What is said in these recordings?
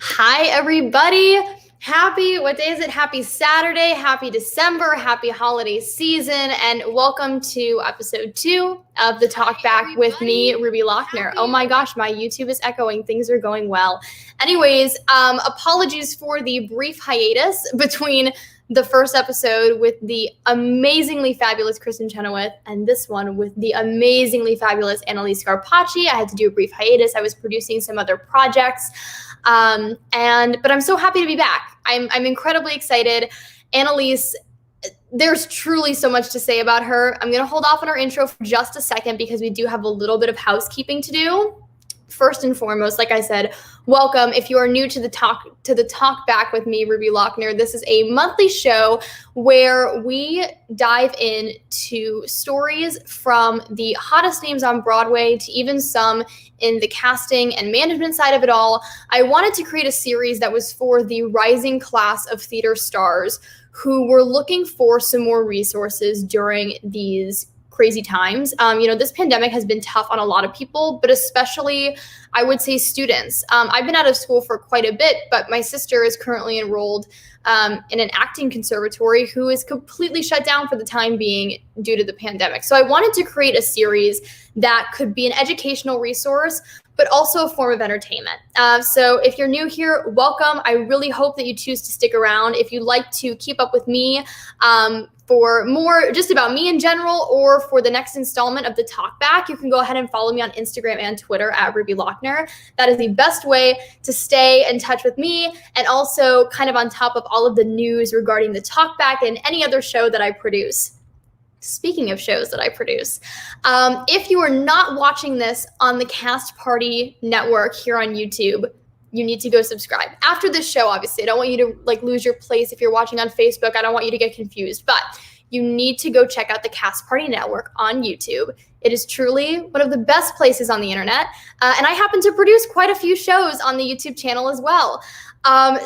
Hi, everybody. What day is it? Happy Saturday, happy December, happy holiday season, and welcome to episode 2 of the Talkback with me, Ruby Locknar. Oh my gosh, my YouTube is echoing. Things are going well. Anyways, apologies for the brief hiatus between the first episode with the amazingly fabulous Kristen Chenoweth and this one with the amazingly fabulous Analise Scarpaci. I had to do a brief hiatus. I was producing some other projects. But I'm so happy to be back. I'm incredibly excited. Analise, there's truly so much to say about her. I'm going to hold off on her intro for just a second because we do have a little bit of housekeeping to do. First and foremost, like I said, welcome. If you are new to the Talkback with me, Ruby Locknar, this is a monthly show where we dive into stories from the hottest names on Broadway to even some in the casting and management side of it all. I wanted to create a series that was for the rising class of theater stars who were looking for some more resources during these crazy times. This pandemic has been tough on a lot of people, but especially, I would say, students. I've been out of school for quite a bit, but my sister is currently enrolled in an acting conservatory who is completely shut down for the time being due to the pandemic. So I wanted to create a series that could be an educational resource, but also a form of entertainment. So if you're new here, welcome. I really hope that you choose to stick around. If you'd like to keep up with me, for more just about me in general, or for the next installment of the Talkback, you can go ahead and follow me on Instagram and Twitter at Ruby Locknar. That is the best way to stay in touch with me and also kind of on top of all of the news regarding the Talkback and any other show that I produce. Speaking of shows that I produce, if you are not watching this on the Cast Party Network here on YouTube, you need to go subscribe. After this show, obviously, I don't want you to lose your place if you're watching on Facebook. I don't want you to get confused, but you need to go check out the Cast Party Network on YouTube. It is truly one of the best places on the internet, and I happen to produce quite a few shows on the YouTube channel as well.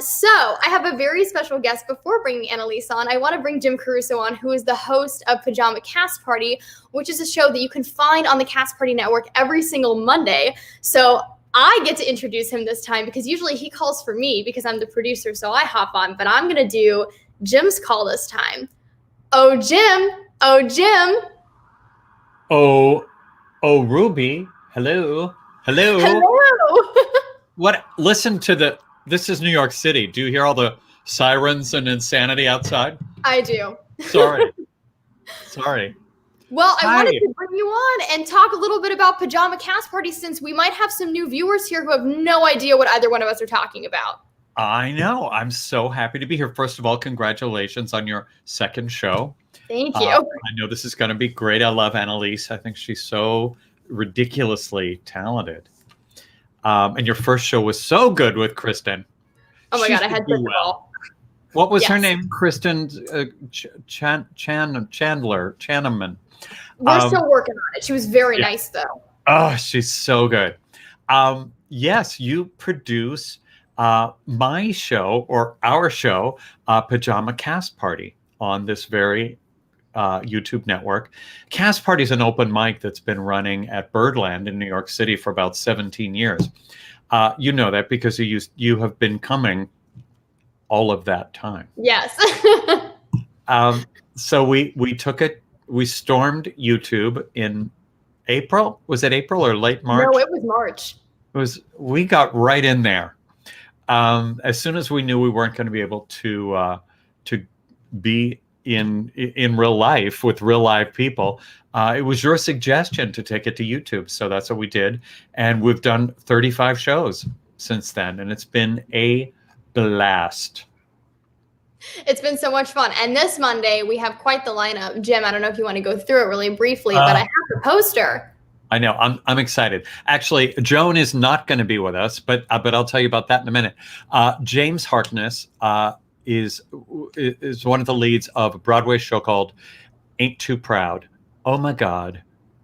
So I have a very special guest. Before bringing Analise on, I want to bring Jim Caruso on, who is the host of Pajama Cast Party, which is a show that you can find on the Cast Party Network every single Monday. So I get to introduce him this time because usually he calls for me because I'm the producer, so I hop on, but I'm going to do Jim's call this time. Oh, Jim. Oh, Jim. Oh, Ruby. Hello. What? Listen to this is New York City. Do you hear all the sirens and insanity outside? I do. Sorry. Well, I wanted to bring you on and talk a little bit about Pajama Cast Party since we might have some new viewers here who have no idea what either one of us are talking about. I know. I'm so happy to be here. First of all, congratulations on your second show. Thank you. I know this is going to be great. I love Analise. I think she's so ridiculously talented. And your first show was so good with Kristen. Oh my God, I had such a ball. What was her name? Kristen Channeman. We're still working on it. She was very nice, though. Oh, she's so good. Yes, you produce my show or our show, Pajama Cast Party, on this very YouTube network. Cast Party is an open mic that's been running at Birdland in New York City for about 17 years. You know that because you have been coming all of that time. Yes. So we took it. We stormed YouTube in April. Was it April or late March? No, it was March. We got right in there. As soon as we knew we weren't going to be able to be in real life with real live people, it was your suggestion to take it to YouTube. So that's what we did. And we've done 35 shows since then. And it's been a blast. It's been so much fun. And this Monday, we have quite the lineup. Jim, I don't know if you want to go through it really briefly, but I have the poster. I know. I'm excited. Actually, Joan is not going to be with us, but I'll tell you about that in a minute. James Harkness is one of the leads of a Broadway show called Ain't Too Proud. Oh, my God.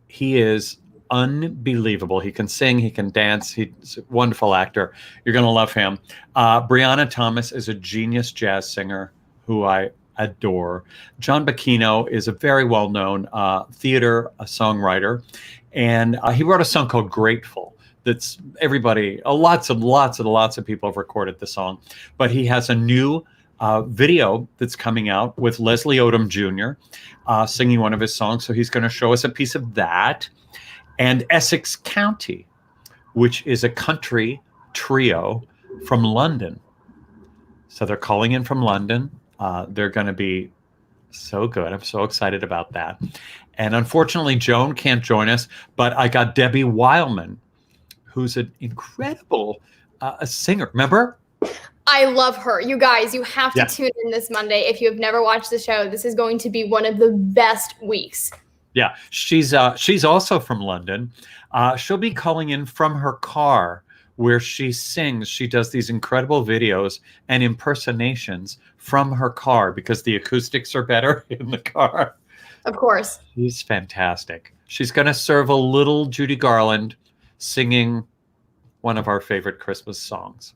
He is unbelievable. He can sing. He can dance. He's a wonderful actor. You're going to love him. Brianna Thomas is a genius jazz singer who I adore. John Bacchino is a very well-known theater songwriter, and he wrote a song called Grateful that's everybody, lots of people have recorded the song. But he has a new video that's coming out with Leslie Odom Jr. Singing one of his songs. So he's going to show us a piece of that. And Essex County, which is a country trio from London. So they're calling in from London. They're going to be so good. I'm so excited about that. And unfortunately, Joan can't join us, but I got Debbie Wileman, who's an incredible a singer. Remember? I love her. You guys, you have to tune in this Monday. If you have never watched the show, this is going to be one of the best weeks. Yeah, she's also from London. She'll be calling in from her car where she sings. She does these incredible videos and impersonations from her car because the acoustics are better in the car. Of course. She's fantastic. She's going to serve a little Judy Garland singing one of our favorite Christmas songs.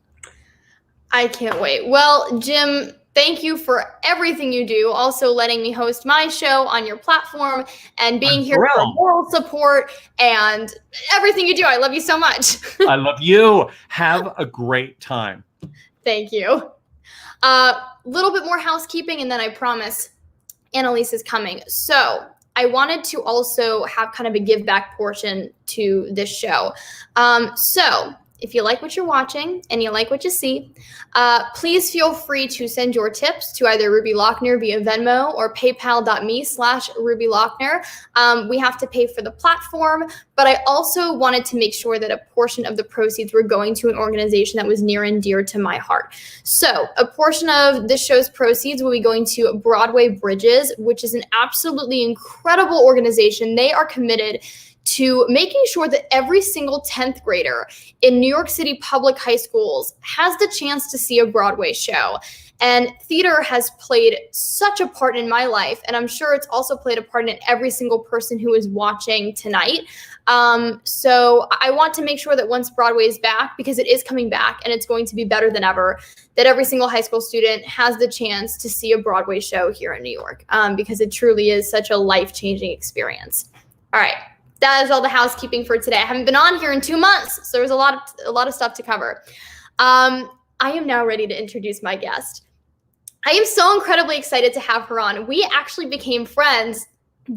I can't wait. Well, Jim, thank you for everything you do. Also letting me host my show on your platform and being here for moral support and everything you do. I love you so much. I love you. Have a great time. Thank you. Little bit more housekeeping and then I promise Analise is coming. So I wanted to also have kind of a give back portion to this show. So if you like what you're watching and you like what you see, please feel free to send your tips to either Ruby Locknar via Venmo or paypal.me/Ruby Locknar. We have to pay for the platform, but I also wanted to make sure that a portion of the proceeds were going to an organization that was near and dear to my heart. So a portion of this show's proceeds will be going to Broadway Bridges, which is an absolutely incredible organization. They are committed to making sure that every single 10th grader in New York City public high schools has the chance to see a Broadway show. And theater has played such a part in my life, and I'm sure it's also played a part in every single person who is watching tonight. So I want to make sure that once Broadway is back, because it is coming back and it's going to be better than ever, that every single high school student has the chance to see a Broadway show here in New York, because it truly is such a life-changing experience. All right. That is all the housekeeping for today. I haven't been on here in 2 months, so there's a lot of stuff to cover. I am now ready to introduce my guest. I am so incredibly excited to have her on. We actually became friends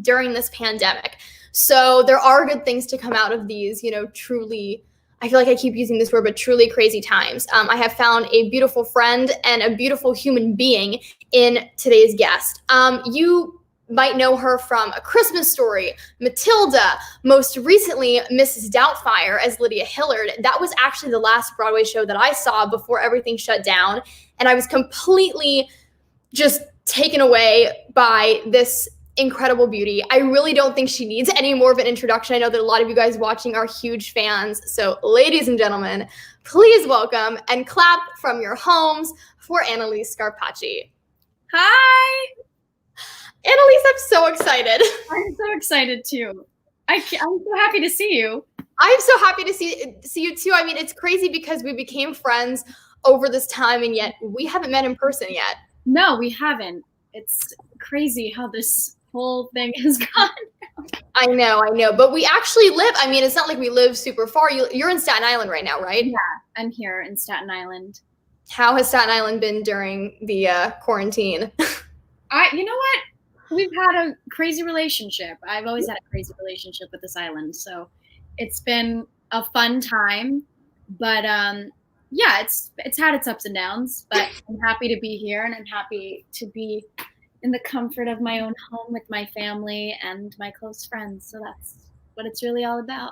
during this pandemic. So there are good things to come out of these, truly, I feel like I keep using this word, but truly crazy times. I have found a beautiful friend and a beautiful human being in today's guest. You might know her from A Christmas Story, Matilda, most recently Mrs. Doubtfire as Lydia Hillard. That was actually the last Broadway show that I saw before everything shut down. And I was completely just taken away by this incredible beauty. I really don't think she needs any more of an introduction. I know that a lot of you guys watching are huge fans. So ladies and gentlemen, please welcome and clap from your homes for Analise Scarpaci. Hi. Analise, I'm so excited. I'm so excited too. I'm so happy to see you. I'm so happy to see you too. I mean, it's crazy because we became friends over this time and yet we haven't met in person yet. No, we haven't. It's crazy how this whole thing has gone. I know. But we actually live, I mean, it's not like we live super far. You're in Staten Island right now, right? Yeah, I'm here in Staten Island. How has Staten Island been during the quarantine? You know what? We've had a crazy relationship. I've always had a crazy relationship with this island. So it's been a fun time. But yeah, it's had its ups and downs. But I'm happy to be here and I'm happy to be in the comfort of my own home with my family and my close friends. So that's what it's really all about.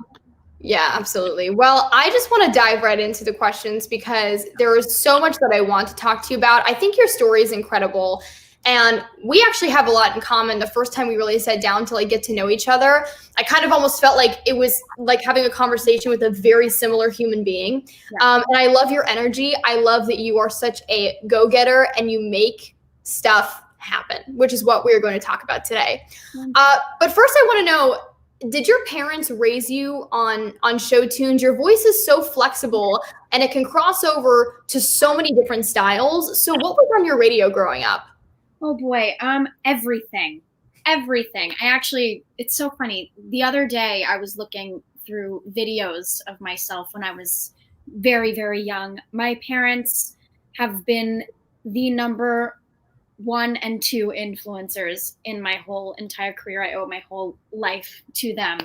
Yeah, absolutely. Well, I just want to dive right into the questions because there is so much that I want to talk to you about. I think your story is incredible. And we actually have a lot in common. The first time we really sat down to get to know each other, I kind of almost felt like it was like having a conversation with a very similar human being. Yeah. And I love your energy. I love that you are such a go-getter and you make stuff happen, which is what we're going to talk about today. But first I want to know, did your parents raise you on show tunes? Your voice is so flexible and it can cross over to so many different styles. So what was on your radio growing up? Oh boy, everything. It's so funny. The other day I was looking through videos of myself when I was very, very young. My parents have been the number 1 and 2 influencers in my whole entire career. I owe my whole life to them.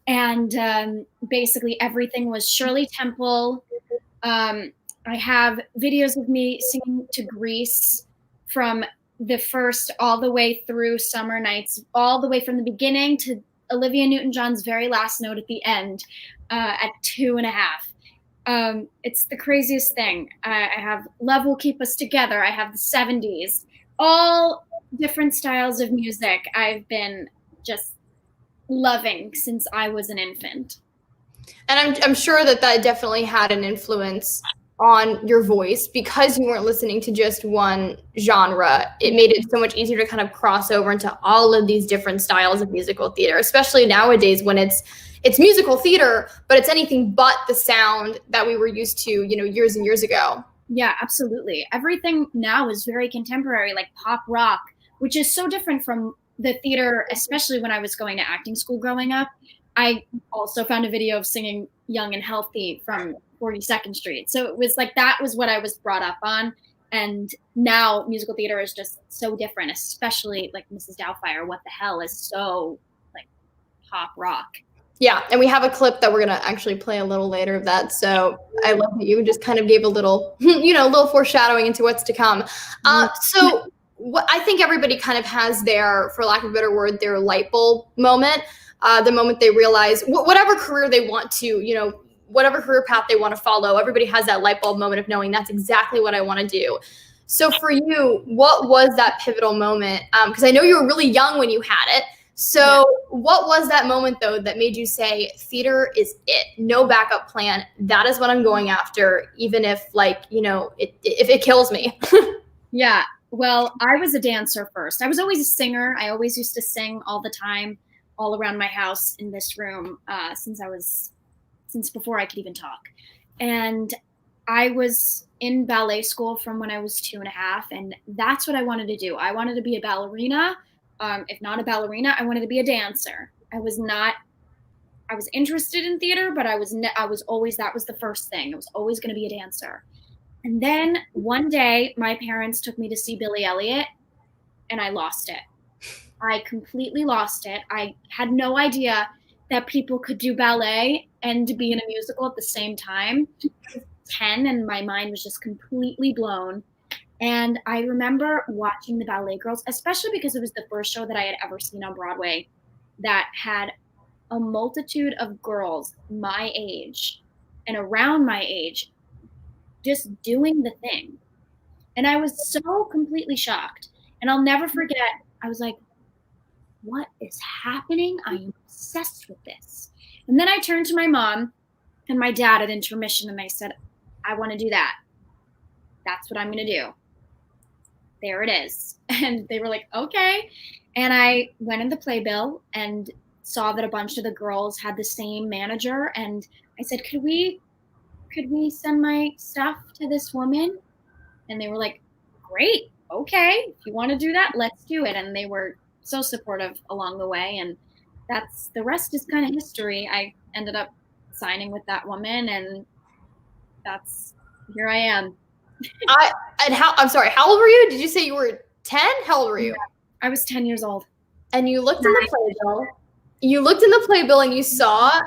And basically everything was Shirley Temple. I have videos of me singing to Grease from the first all the way through Summer Nights, all the way from the beginning to Olivia Newton-John's very last note at the end at 2.5. It's the craziest thing. I have Love Will Keep Us Together. I have the 70s, all different styles of music I've been just loving since I was an infant. And I'm sure that definitely had an influence on your voice because you weren't listening to just one genre. It made it so much easier to kind of cross over into all of these different styles of musical theater, especially nowadays when it's musical theater, but it's anything but the sound that we were used to, years and years ago. Yeah, absolutely. Everything now is very contemporary, like pop rock, which is so different from the theater, especially when I was going to acting school growing up. I also found a video of singing Young and Healthy from 42nd Street. So it was like, that was what I was brought up on. And now musical theater is just so different, especially like Mrs. Doubtfire. What the hell is so like pop rock? Yeah, and we have a clip that we're going to actually play a little later of that. So I love that you just kind of gave a little, a little foreshadowing into what's to come. So what I think everybody kind of has their, for lack of a better word, their light bulb moment, the moment they realize whatever career they want to, whatever career path they want to follow, everybody has that light bulb moment of knowing that's exactly what I want to do. So for you, what was that pivotal moment? Because I know you were really young when you had it. So what was that moment, though, that made you say, theater is it, no backup plan, that is what I'm going after, even if, if it kills me? Yeah, well, I was a dancer first. I was always a singer. I always used to sing all the time, all around my house in this room, since before I could even talk. And I was in ballet school from when I was 2.5, and that's what I wanted to do. I wanted to be a ballerina. If not a ballerina, I wanted to be a dancer. I was interested in theater, but I was always, that was the first thing. I was always going to be a dancer. And then one day my parents took me to see Billy Elliot and I lost it. I completely lost it. I had no idea that people could do ballet and be in a musical at the same time. I was 10 and my mind was just completely blown. And I remember watching the Ballet Girls, especially because it was the first show that I had ever seen on Broadway that had a multitude of girls my age and around my age just doing the thing. And I was so completely shocked. And I'll never forget, I was like, what is happening? I am obsessed with this. And then I turned to my mom and my dad at intermission and I said, I want to do that. That's what I'm going to do. There it is. And they were like, okay. And I went in the playbill and saw that a bunch of the girls had the same manager. And I said, could we send my stuff to this woman? And they were like, great. Okay. If you want to do that, let's do it. And they were so supportive along the way. And the rest is kind of history. I ended up signing with that woman and here I am. I'm sorry, how old were you? Did you say you were 10? How old were you? I was 10 years old. And you looked in the playbill. You looked in the playbill and you saw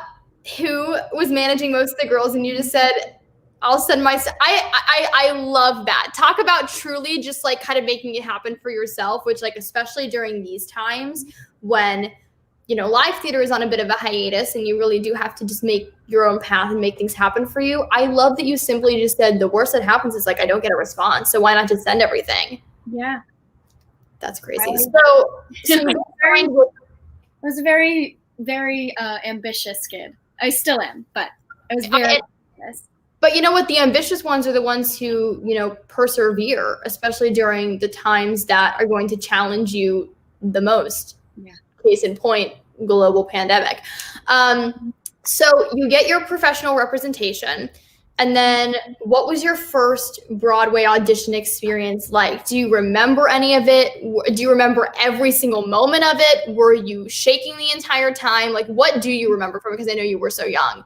who was managing most of the girls, and you just said, I'll send my I love that. Talk about truly just like kind of making it happen for yourself, which like especially during these times when live theater is on a bit of a hiatus and you really do have to just make your own path and make things happen for you. I love that you simply just said the worst that happens is like I don't get a response, so why not just send everything? Yeah. That's crazy. I was a very, very ambitious kid. I still am, but I was very ambitious. But you know what? The ambitious ones are the ones who, persevere, especially during the times that are going to challenge you the most. Yeah. Case in point, global pandemic. So you get your professional representation And then what was your first Broadway audition experience like? Do you remember any of it? Do you remember every single moment of it? Were you shaking the entire time? Like, what do you remember from it? Because I know you were so young.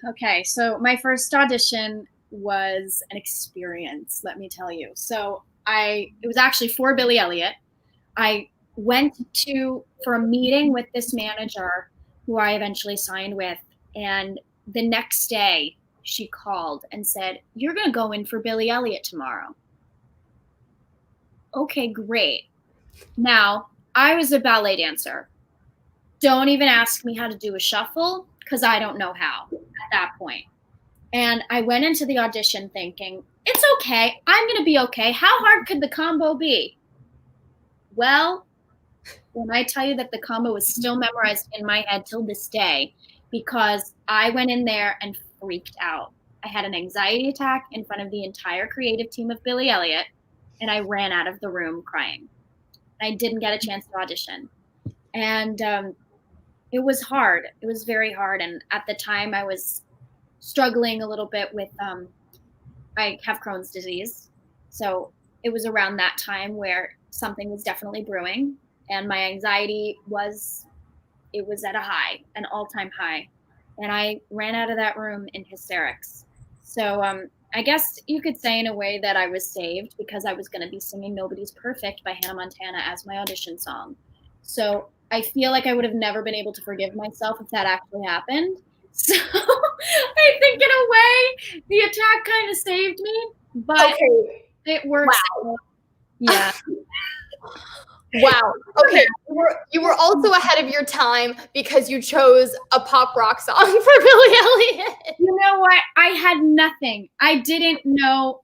Okay, so my first audition was an experience, let me tell you. So it was actually for Billy Elliot. I went for a meeting with this manager who I eventually signed with, and the next day she called and said, "You're going to go in for Billy Elliot tomorrow." Okay, great. Now, I was a ballet dancer. Don't even ask me how to do a shuffle, because I don't know how at that point. And I went into the audition thinking, it's okay. I'm going to be okay. How hard could the combo be? Well, when I tell you that the combo is still memorized in my head till this day, because I went in there and freaked out. I had an anxiety attack in front of the entire creative team of Billy Elliot, and I ran out of the room crying. I didn't get a chance to audition. And it was hard. It was very hard. And at the time, I was struggling a little bit with, I have Crohn's disease. So it was around that time where something was definitely brewing. And my anxiety was at a high, an all-time high. And I ran out of that room in hysterics. So I guess you could say in a way that I was saved, because I was going to be singing Nobody's Perfect by Hannah Montana as my audition song. So I feel like I would have never been able to forgive myself if that actually happened. So I think in a way the attack kind of saved me, but it works out. Yeah. Wow. Okay. You were also ahead of your time because you chose a pop rock song for Billy Elliot. You know what? I had nothing. I didn't know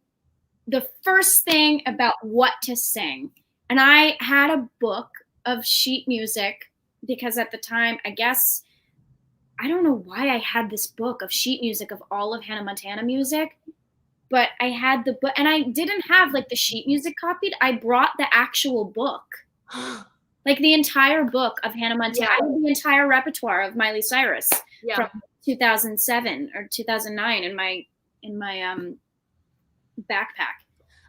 the first thing about what to sing. And I had a book of sheet music because at the time, I guess, I don't know why I had this book of sheet music of all of Hannah Montana music, but I had the book, and I didn't have like the sheet music copied. I brought the actual book. Like the entire book of Hannah Montana. I had the entire repertoire of Miley Cyrus from 2007 or 2009 in my backpack.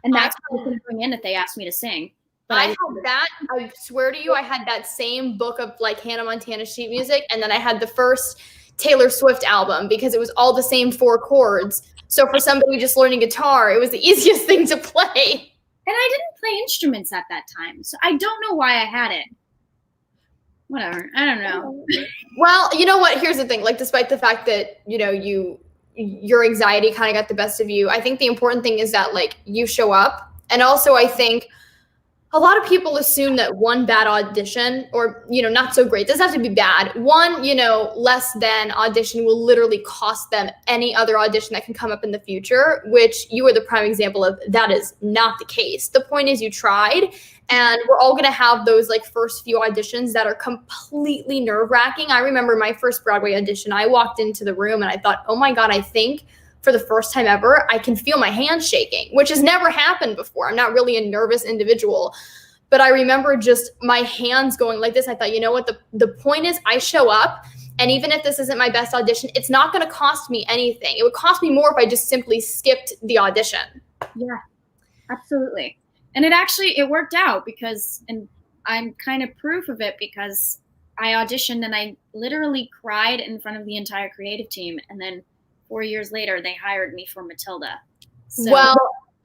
And that's what I was going to bring in if they asked me to sing. But I had that. I swear to you, I had that same book of like Hannah Montana sheet music. And then I had the first Taylor Swift album because it was all the same 4 chords. So for somebody just learning guitar, it was the easiest thing to play. And I didn't play instruments at that time. So I don't know why I had it. Whatever. I don't know. Well, you know what? Here's the thing. Like, despite the fact that, you know, your anxiety kind of got the best of you, I think the important thing is that, like, you show up. And also, I think a lot of people assume that one bad audition or, you know, not so great, doesn't have to be bad. One, you know, less than audition will literally cost them any other audition that can come up in the future, which you are the prime example of. That is not the case. The point is you tried, and we're all going to have those like first few auditions that are completely nerve-wracking. I remember my first Broadway audition. I walked into the room and I thought, oh my God, I think for the first time ever, I can feel my hands shaking, which has never happened before. I'm not really a nervous individual, but I remember just my hands going like this. I thought, you know what? The point is I show up, and even if this isn't my best audition, it's not going to cost me anything. It would cost me more if I just simply skipped the audition. Yeah, absolutely. And it worked out because, and I'm kind of proof of it because I auditioned and I literally cried in front of the entire creative team. And then 4 years later, they hired me for Matilda. So, well,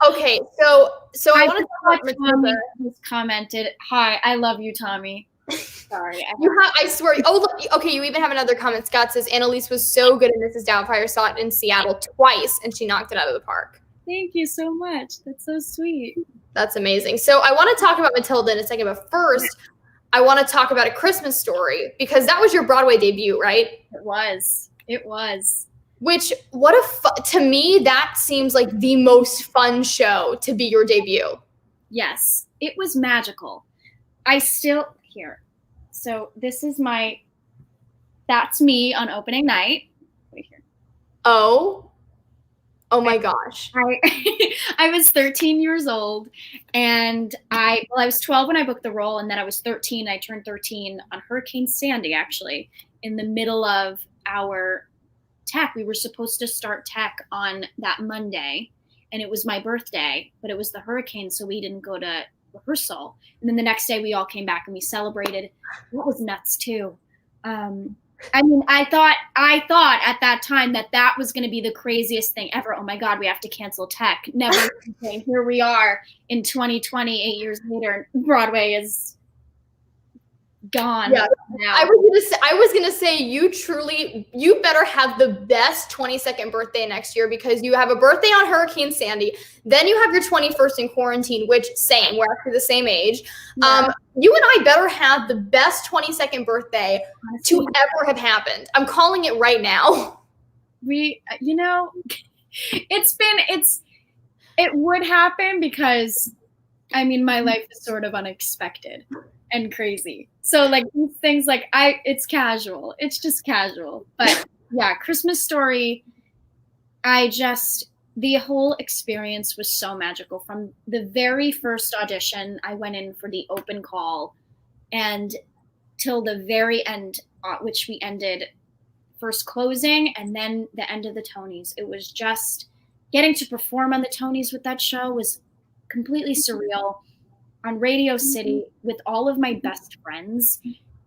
okay. So I want to talk about Matilda. Just commented, "Hi, I love you, Tommy." Sorry. I swear. Oh, look. Okay, you even have another comment. Scott says, Analise was so good in Mrs. Doubtfire. Saw it in Seattle twice, and she knocked it out of the park. Thank you so much. That's so sweet. That's amazing. So I want to talk about Matilda in a second, but first, I want to talk about A Christmas Story, because that was your Broadway debut, right? It was. It was. Which, to me, that seems like the most fun show to be your debut. Yes, it was magical. Here. So this is that's me on opening night. Wait here. Oh my gosh. I was 13 years old, and I was 12 when I booked the role, and then I was 13. I turned 13 on Hurricane Sandy, actually, in the middle of our tech. We were supposed to start tech on that Monday, and it was my birthday, but it was the hurricane, so we didn't go to rehearsal. And then the next day we all came back and we celebrated. That was nuts too. I mean, I thought at that time that was going to be the craziest thing ever. Oh my God, we have to cancel tech. Never. Here we are in 2020, 8 years later, Broadway is gone. Yeah. Now. I was gonna say you better have the best 22nd birthday next year, because you have a birthday on Hurricane Sandy, then you have your 21st in quarantine, which same, we're actually the same age. Yeah. You and I better have the best 22nd birthday to ever have happened. I'm calling it right now. It would happen because, I mean, my life is sort of unexpected and crazy. So like these things, like it's casual. It's just casual. But yeah, Christmas Story, the whole experience was so magical. From the very first audition, I went in for the open call, and till the very end, which we ended first closing and then the end of the Tonys. It was just getting to perform on the Tonys with that show was completely surreal. On Radio City with all of my best friends.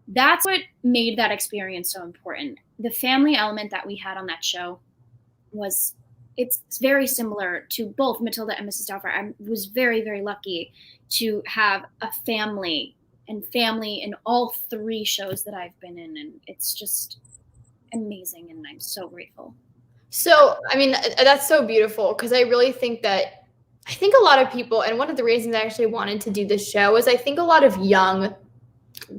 That's what made that experience so important. The family element that we had on that show it's very similar to both Matilda and Mrs. Doubtfire. I was very, very lucky to have a family in all three shows that I've been in. And it's just amazing. And I'm so grateful. So, I mean, that's so beautiful, because I really think a lot of people, and one of the reasons I actually wanted to do this show is I think a lot of young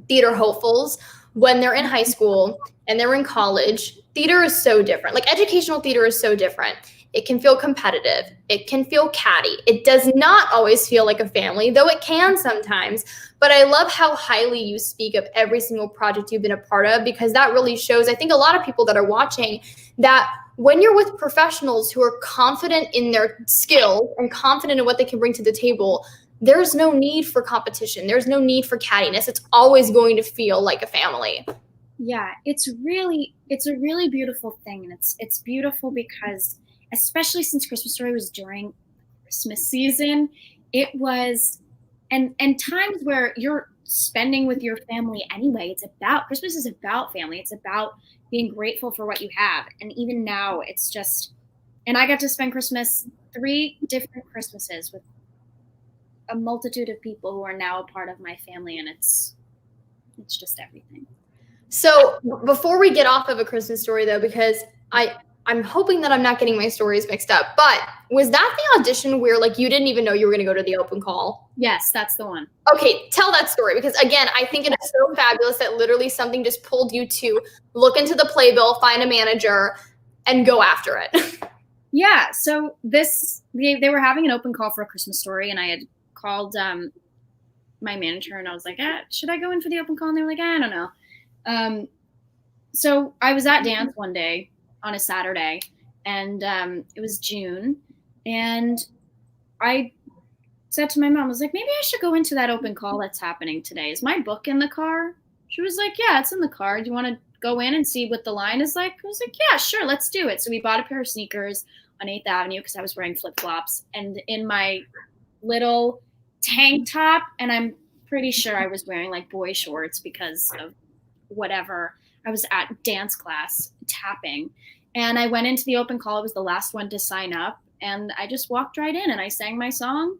theater hopefuls, when they're in high school and they're in college, theater is so different. Like educational theater is so different. It can feel competitive. It can feel catty. It does not always feel like a family, though it can sometimes. But I love how highly you speak of every single project you've been a part of, because that really shows, I think, a lot of people that are watching, that when you're with professionals who are confident in their skills and confident in what they can bring to the table, there's no need for competition. There's no need for cattiness. It's always going to feel like a family. Yeah, it's a really beautiful thing. And it's beautiful because, especially since Christmas Story was during Christmas season, it was, and times where you're spending with your family anyway. Christmas is about family. It's about being grateful for what you have. And even now it's just, and I got to spend 3 different Christmases with a multitude of people who are now a part of my family. And it's just everything. So before we get off of A Christmas Story though, because I'm hoping that I'm not getting my stories mixed up, but was that the audition where like you didn't even know you were going to go to the open call? Yes, that's the one. Okay, tell that story, because again, I think it is so fabulous that literally something just pulled you to look into the playbill, find a manager, and go after it. Yeah, so they were having an open call for A Christmas Story, and I had called my manager, and I was like, should I go in for the open call? And they were like, I don't know. So I was at dance one day on a Saturday, and it was June, and I said to my mom, I was like, maybe I should go into that open call that's happening today. Is my book in the car? She was like, yeah, it's in the car. Do you want to go in and see what the line is like? I was like, yeah, sure, let's do it. So we bought a pair of sneakers on 8th Avenue because I was wearing flip-flops, and in my little tank top, and I'm pretty sure I was wearing like boy shorts because of whatever. I was at dance class tapping, and I went into the open call. I was the last one to sign up, and I just walked right in and I sang my song,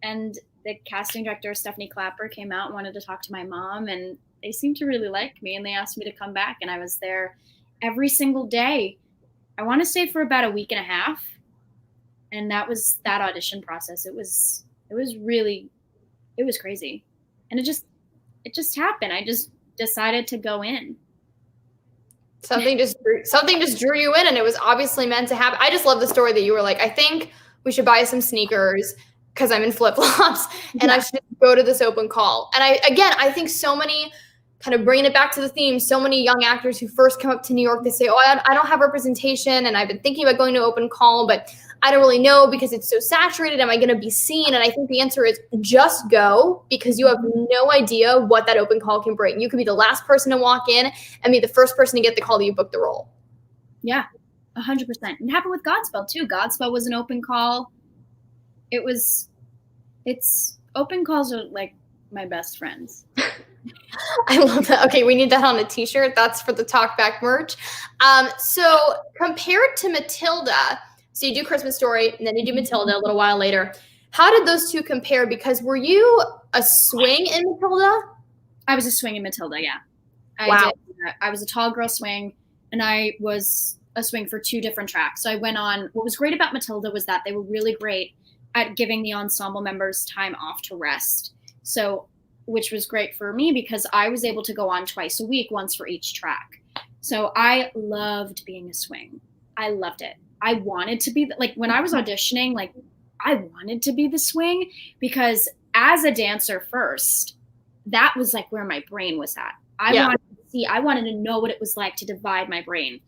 and the casting director, Stephanie Clapper, came out and wanted to talk to my mom, and they seemed to really like me, and they asked me to come back, and I was there every single day. I want to say for about a week and a half, and that was that audition process. It was crazy, and it just happened. I just decided to go in. Something just drew you in, and it was obviously meant to happen. I just love the story that you were like, I think we should buy some sneakers because I'm in flip-flops, and I should go to this open call. And I think so many, kind of bringing it back to the theme, so many young actors who first come up to New York, they say, I don't have representation, and I've been thinking about going to open call, but I don't really know because it's so saturated. Am I going to be seen? And I think the answer is just go, because you have no idea what that open call can bring. You could be the last person to walk in and be the first person to get the call that you booked the role. Yeah. 100%. It happened with Godspell too. Godspell was an open call. Open calls are like my best friends. I love that. Okay, we need that on a t-shirt. That's for the Talkback merch. So compared to Matilda, so you do Christmas Story and then you do Matilda a little while later. How did those two compare? Because were you a swing in Matilda? I was a swing in Matilda, yeah. Wow. I was a tall girl swing, and I was a swing for 2 different tracks. So I went on. What was great about Matilda was that they were really great at giving the ensemble members time off to rest. So, which was great for me because I was able to go on twice a week, once for each track. So I loved being a swing. I loved it. I wanted to be like when I was auditioning, like I wanted to be the swing because as a dancer first, that was like where my brain was at. I wanted to know what it was like to divide my brain.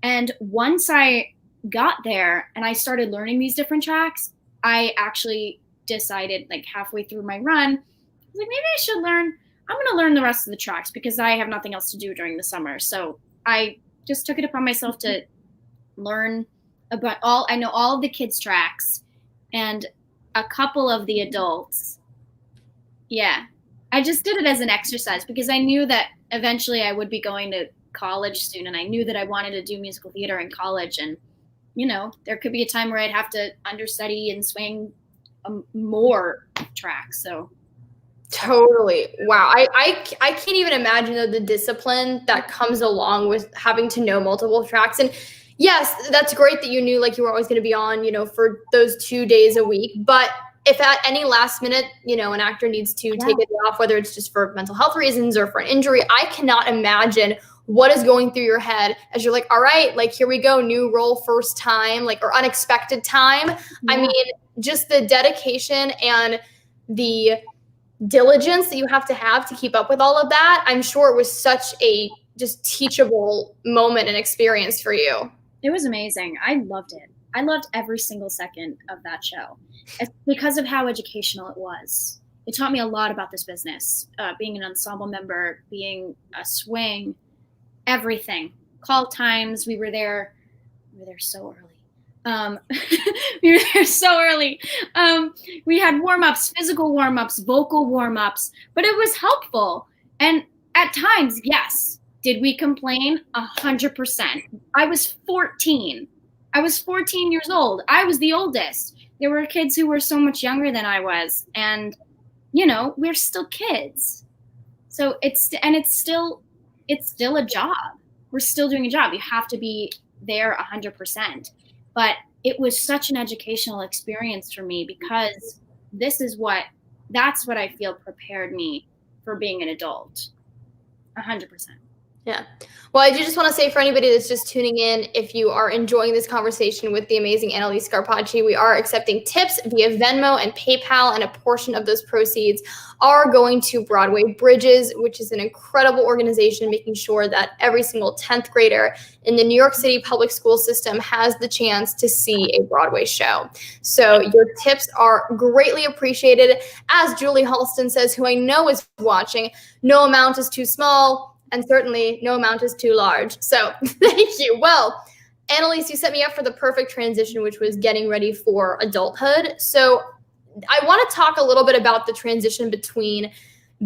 And once I got there and I started learning these different tracks, I actually decided like halfway through my run, I was like, maybe I should I'm going to learn the rest of the tracks because I have nothing else to do during the summer. So I just took it upon myself to learn about I know all of the kids' tracks and a couple of the adults. Yeah. I just did it as an exercise because I knew that eventually I would be going to college soon. And I knew that I wanted to do musical theater in college. And, there could be a time where I'd have to understudy and swing more tracks. So. Totally. Wow. I can't even imagine the discipline that comes along with having to know multiple tracks. And yes, that's great that you knew like you were always going to be on, for those 2 days a week. But if at any last minute, an actor needs to take it off, whether it's just for mental health reasons or for an injury, I cannot imagine what is going through your head as you're like, all right, like, here we go. New role, first time, like, or unexpected time. Yeah. I mean, just the dedication and the diligence that you have to keep up with all of that. I'm sure it was such a just teachable moment and experience for you. It was amazing. I loved it. I loved every single second of that show because of how educational it was. It taught me a lot about this business, being an ensemble member, being a swing, everything. Call times. We were there so early. We were there so early. We had warm-ups, physical warm-ups, vocal warm-ups, but it was helpful. And at times, yes. Did we complain? 100%. I was 14. I was 14 years old. I was the oldest. There were kids who were so much younger than I was. And, we're still kids. So it's still a job. We're still doing a job. You have to be there 100%. But it was such an educational experience for me because that's what I feel prepared me for being an adult. 100%. Yeah. Well, I do just want to say for anybody that's just tuning in, if you are enjoying this conversation with the amazing Analise Scarpaci, we are accepting tips via Venmo and PayPal, and a portion of those proceeds are going to Broadway Bridges, which is an incredible organization making sure that every single 10th grader in the New York City public school system has the chance to see a Broadway show. So your tips are greatly appreciated. As Julie Halston says, who I know is watching, no amount is too small. And certainly no amount is too large. So thank you. Well, Analise, you set me up for the perfect transition, which was getting ready for adulthood. So I want to talk a little bit about the transition between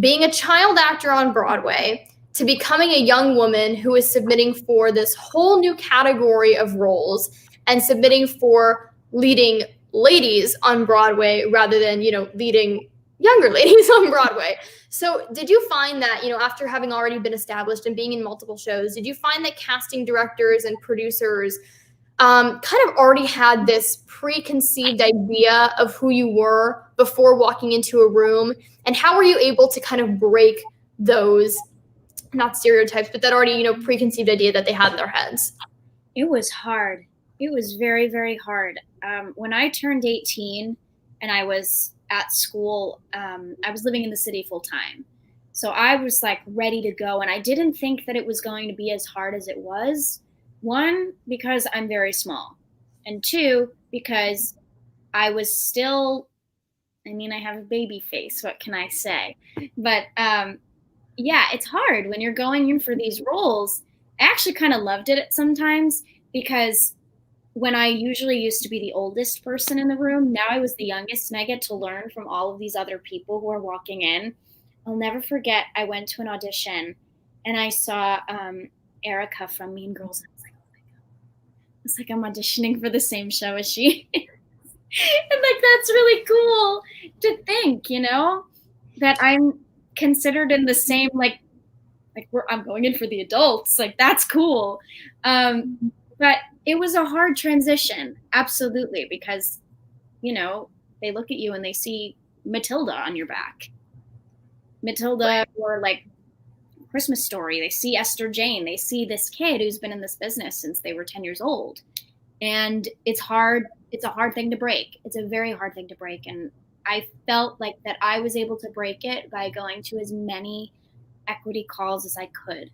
being a child actor on Broadway to becoming a young woman who is submitting for this whole new category of roles and submitting for leading ladies on Broadway rather than, leading younger ladies on Broadway. So did you find that, after having already been established and being in multiple shows, did you find that casting directors and producers kind of already had this preconceived idea of who you were before walking into a room? And how were you able to kind of break those, not stereotypes, but that already, preconceived idea that they had in their heads? It was hard. It was very, very hard. When I turned 18 and I was at school, I was living in the city full time. So I was like ready to go. And I didn't think that it was going to be as hard as it was. One, because I'm very small. And two, because I was still, I have a baby face. What can I say? But it's hard when you're going in for these roles. I actually kind of loved it sometimes because when I usually used to be the oldest person in the room, now I was the youngest, and I get to learn from all of these other people who are walking in. I'll never forget, I went to an audition and I saw Erica from Mean Girls. I was like, oh my God. It's like I'm auditioning for the same show as she. And like, that's really cool to think, you know, that I'm considered in the same, like I'm going in for the adults. Like, that's cool. But it was a hard transition. Absolutely. Because, you know, they look at you and they see Matilda on your back. Matilda, or like Christmas Story. They see Esther Jane. They see this kid who's been in this business since they were 10 years old. And it's hard. It's a hard thing to break. It's a very hard thing to break. And I felt like that I was able to break it by going to as many equity calls as I could.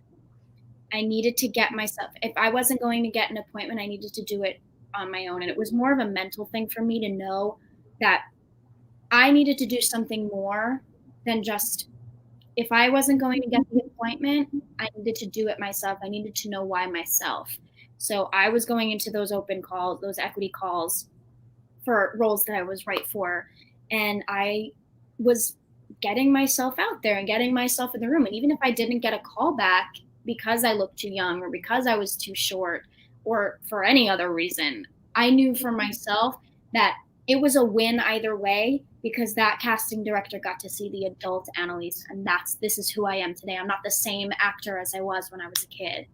I needed to get myself, if I wasn't going to get an appointment, I needed to do it on my own. And it was more of a mental thing for me to know that I needed to do something more than just, if I wasn't going to get the appointment, I needed to do it myself. I needed to know why myself. So I was going into those open calls, those equity calls for roles that I was right for. And I was getting myself out there and getting myself in the room. And even if I didn't get a call back because I looked too young or because I was too short or for any other reason, I knew for myself that it was a win either way, because that casting director got to see the adult Analise, and this is who I am today. I'm not the same actor as I was when I was a kid.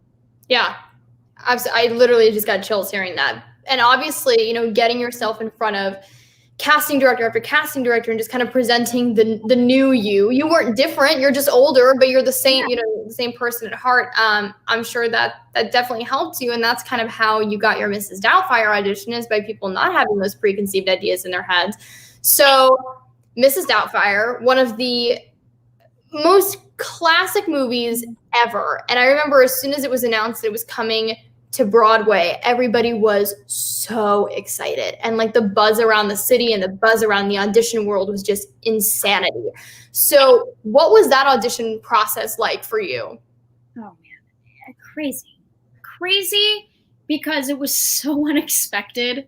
Yeah. I literally just got chills hearing that. And obviously, you know, getting yourself in front of casting director after casting director and just kind of presenting the new you. You weren't different. You're just older, but you're the same, you know, the same person at heart. I'm sure that definitely helped you. And that's kind of how you got your Mrs. Doubtfire audition, is by people not having those preconceived ideas in their heads. So Mrs. Doubtfire, one of the most classic movies ever. And I remember as soon as it was announced that it was coming to Broadway, everybody was so excited. And like the buzz around the city and the buzz around the audition world was just insanity. So what was that audition process like for you? Oh man, crazy, because it was so unexpected.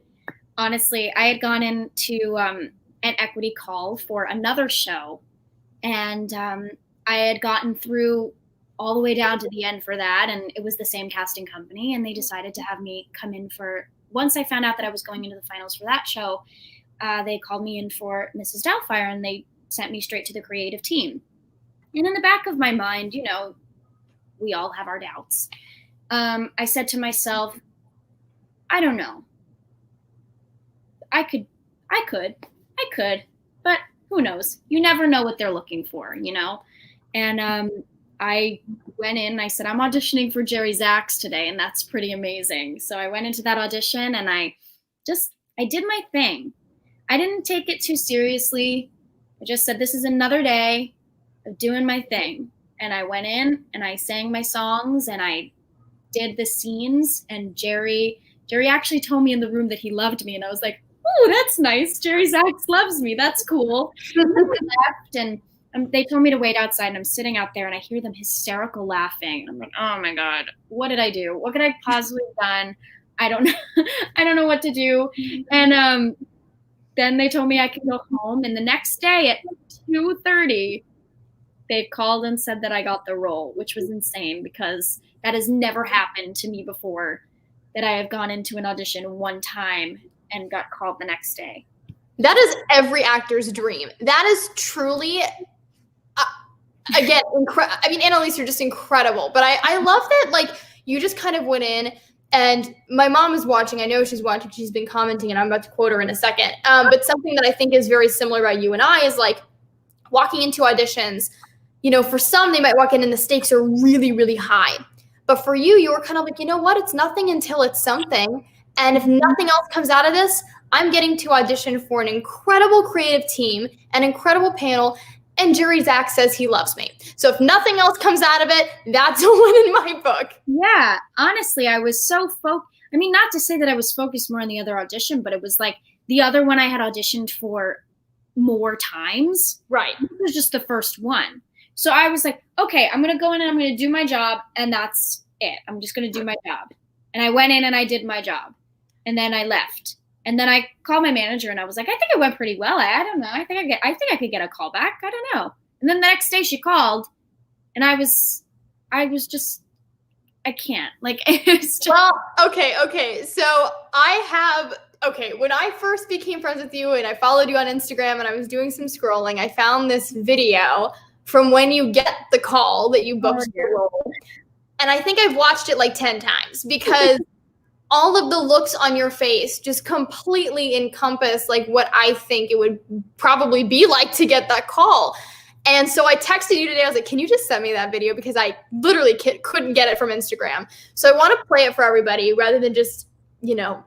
Honestly, I had gone into an equity call for another show, and I had gotten through all the way down to the end for that, and it was the same casting company, and they decided to have me come in for, once I found out that I was going into the finals for that show, they called me in for Mrs. Doubtfire, and they sent me straight to the creative team. And in the back of my mind, you know, we all have our doubts. I said to myself, I don't know. I could, but who knows? You never know what they're looking for, you know? And I went in, I said, I'm auditioning for Jerry Zaks today, and that's pretty amazing. So I went into that audition and I did my thing. I didn't take it too seriously. I just said, this is another day of doing my thing. And I went in and I sang my songs and I did the scenes, and Jerry actually told me in the room that he loved me, and I was like, oh, that's nice. Jerry Zaks loves me. That's cool. And I left, and they told me to wait outside, and I'm sitting out there and I hear them hysterical laughing. And I'm like, oh my God, what did I do? What could I possibly have done? I don't know. I don't know what to do. And then they told me I could go home. And the next day at 2:30, they called and said that I got the role, which was insane because that has never happened to me before, that I have gone into an audition one time and got called the next day. That is every actor's dream. That is truly, again, I mean, Analise, you're just incredible. But I love that, like, you just kind of went in, and my mom is watching. I know she's watching. She's been commenting, and I'm about to quote her in a second. But something that I think is very similar about you and I is, like, walking into auditions, you know, for some, they might walk in and the stakes are really, really high. But for you, you were kind of like, you know what? It's nothing until it's something. And if nothing else comes out of this, I'm getting to audition for an incredible creative team, an incredible panel, and Jerry Zaks says he loves me. So if nothing else comes out of it, that's a win in my book. Yeah, honestly, I was so focused. I mean, not to say that I was focused more on the other audition, but it was like the other one I had auditioned for more times. Right. This was just the first one. So I was like, okay, I'm going to go in and I'm going to do my job, and that's it. I'm just going to do my job. And I went in and I did my job. And then I left. And then I called my manager and I was like, I think it went pretty well. I don't know. I think I could get a call back. I don't know. And then the next day she called and I was just, I can't. Like, it's just. Well, okay. So when I first became friends with you and I followed you on Instagram and I was doing some scrolling, I found this video from when you get the call that you booked the role. And I think I've watched it like 10 times because all of the looks on your face just completely encompass like what I think it would probably be like to get that call. And so I texted you today. I was like, can you just send me that video? Because I literally couldn't get it from Instagram. So I want to play it for everybody rather than just,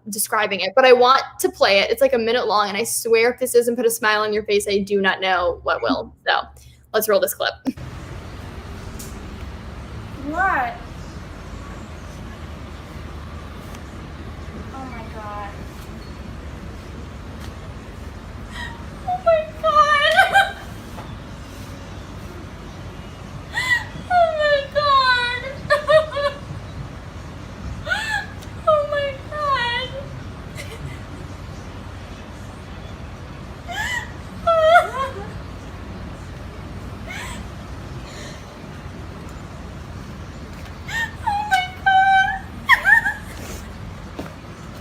describing it. But I want to play it. It's like a minute long. And I swear if this doesn't put a smile on your face, I do not know what will. So let's roll this clip. What? Oh my god. Oh my god. Oh my god. Oh my god. Oh my god.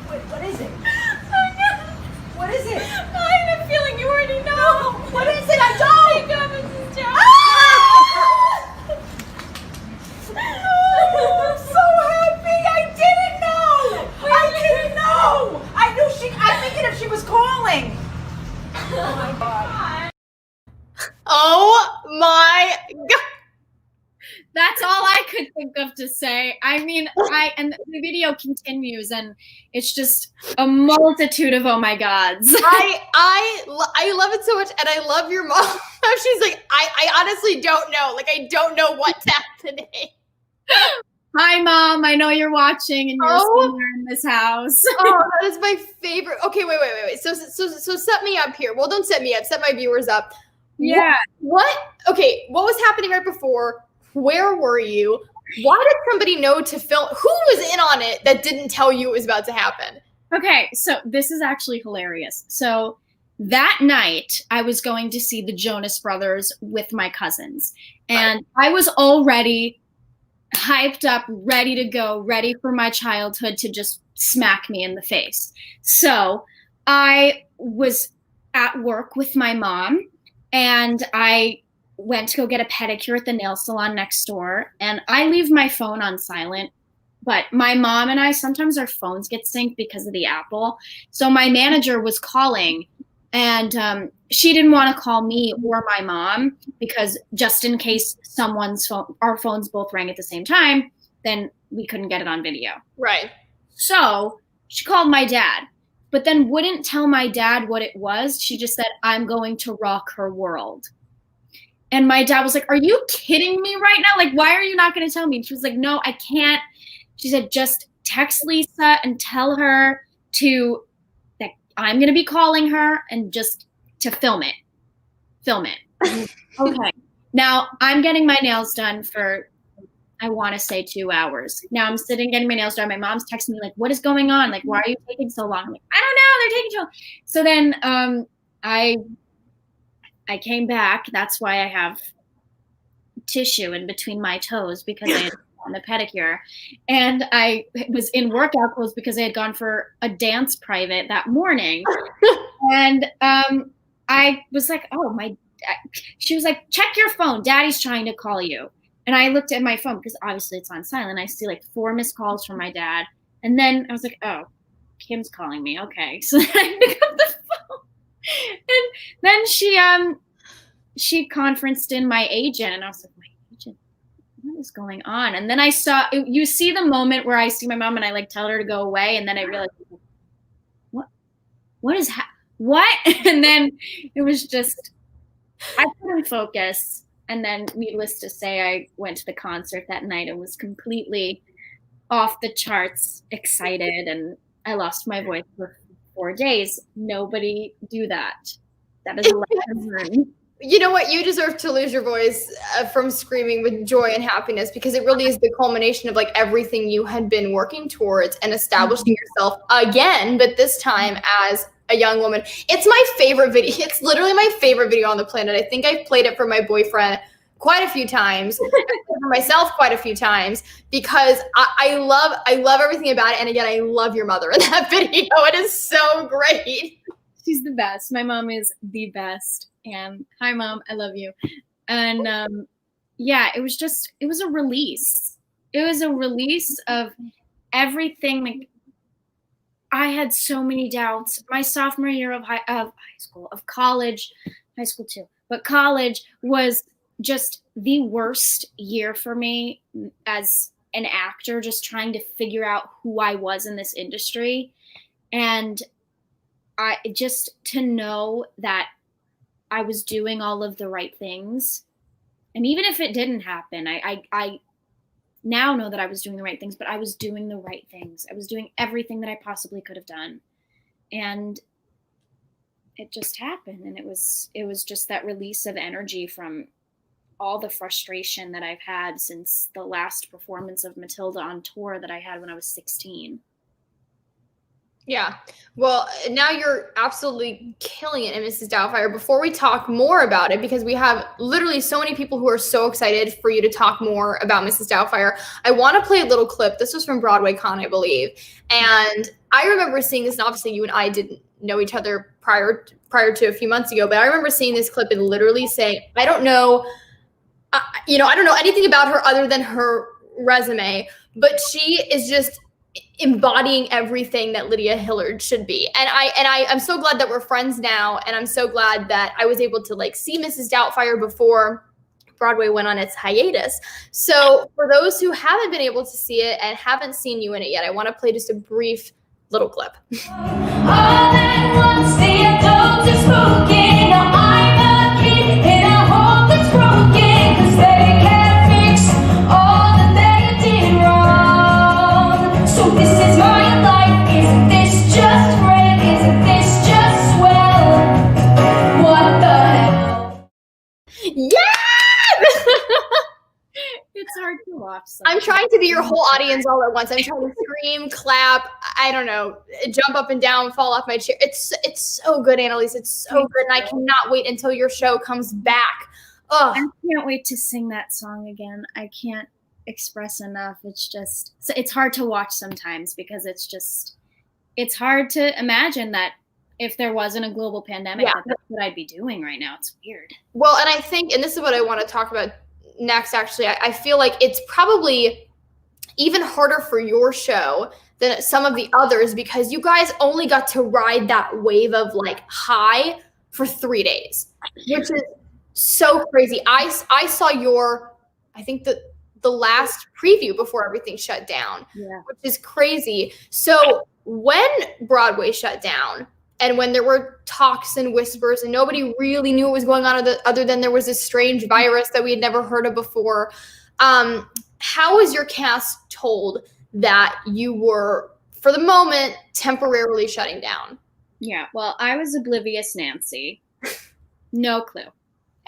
Wait, what is it? Oh no. What is it? I have a feeling you already know. What is it? I don't! God, Mrs. Jones. I'm so happy! I didn't know! I didn't know! I knew I'm thinking if she was calling. Oh my god. Oh my God. That's all I could think of to say. I mean, and the video continues, and it's just a multitude of oh my gods. I love it so much, and I love your mom. She's like, I honestly don't know. Like, I don't know what's happening. Hi, Mom. I know you're watching, and you're somewhere in this house. Oh, that is my favorite. Okay, wait. So set me up here. Well, don't set me up. Set my viewers up. Yeah. What? Okay, what was happening right before? Where were you? Why did somebody know to film? Who was in on it that didn't tell you it was about to happen? Okay, so this is actually hilarious. So that night, I was going to see the Jonas Brothers with my cousins. And I was already hyped up, ready to go, ready for my childhood to just smack me in the face. So I was at work with my mom, and I went to go get a pedicure at the nail salon next door. And I leave my phone on silent. But my mom and I, sometimes our phones get synced because of the Apple. So my manager was calling, and she didn't want to call me or my mom because just in case someone's phone, our phones both rang at the same time, then we couldn't get it on video. Right. So she called my dad, but then wouldn't tell my dad what it was. She just said, I'm going to rock her world. And my dad was like, are you kidding me right now? Like, why are you not going to tell me? And she was like, no, I can't. She said, just text Lisa and tell her that I'm going to be calling her and just to film it. Okay. Now I'm getting my nails done for, I want to say 2 hours. Now I'm sitting getting my nails done. My mom's texting me like, what is going on? Like, why are you taking so long? I'm like, I don't know. They're taking too long. So then I came back. That's why I have tissue in between my toes because I had on the pedicure. And I was in workout clothes because I had gone for a dance private that morning. And I was like, she was like, check your phone. Daddy's trying to call you. And I looked at my phone because obviously it's on silent. I see like 4 missed calls from my dad. And then I was like, oh, Kim's calling me. Okay. So then I pick up the phone. And then she conferenced in my agent, and I was like, my agent, what is going on? And then you see the moment where I see my mom and I like tell her to go away, and then I realized, what? And then it was just, I couldn't focus. And then needless to say, I went to the concert that night and was completely off the charts excited, and I lost my voice for 4 days. Nobody do that. That is a lesson learned. You know what? You deserve to lose your voice from screaming with joy and happiness, because it really is the culmination of like everything you had been working towards and establishing yourself again, but this time as a young woman. It's my favorite video. It's literally my favorite video on the planet. I think I've played it for my boyfriend quite a few times, for myself quite a few times, because I love everything about it. And again, I love your mother in that video. It is so great. She's the best. My mom is the best. And hi, Mom, I love you. And yeah, it was a release. It was a release of everything. Like, I had so many doubts. My sophomore year of high school, of college, high school too, but college was just the worst year for me as an actor, just trying to figure out who I was in this industry. And I just to know that I was doing all of the right things. And even if it didn't happen, I now know that I was doing the right things, but I was doing the right things. I was doing everything that I possibly could have done. And it just happened. And it was just that release of energy from all the frustration that I've had since the last performance of Matilda on tour that I had when I was 16. Yeah. Well, now you're absolutely killing it in Mrs. Doubtfire. Before we talk more about it, because we have literally so many people who are so excited for you to talk more about Mrs. Doubtfire, I want to play a little clip. This was from Broadway Con, I believe. And I remember seeing this, and obviously you and I didn't know each other prior to a few months ago, but I remember seeing this clip and literally saying, I don't know anything about her other than her resume, but she is just embodying everything that Lydia Hillard should be. And I'm so glad that we're friends now. And I'm so glad that I was able to like see Mrs. Doubtfire before Broadway went on its hiatus. So for those who haven't been able to see it and haven't seen you in it yet, I want to play just a brief little clip. All at once the adult is spoken. Now I'm a kid in a home that's broken, 'cause they can't fix all that they did wrong. So this is my life. Isn't this just great? Isn't this just swell? What the hell? Yeah! It's hard to watch. I'm trying to be your whole audience all at once. I'm trying to scream, clap, I don't know, jump up and down, fall off my chair. It's so good, Analise. It's so good. And I cannot wait until your show comes back. Oh, I can't wait to sing that song again. I can't express enough. It's hard to watch sometimes, because it's hard to imagine that if there wasn't a global pandemic, that's what I'd be doing right now. It's weird. Well, and I think, and this is what I want to talk about next, actually, I feel like it's probably even harder for your show than some of the others, because you guys only got to ride that wave of like high for 3 days, which is so crazy. I saw I think the last preview before everything shut down, which is crazy. So when Broadway shut down, and when there were talks and whispers and nobody really knew what was going on other than there was this strange virus that we had never heard of before, how was your cast told that you were, for the moment, temporarily shutting down? Yeah, well, I was oblivious Nancy. No clue.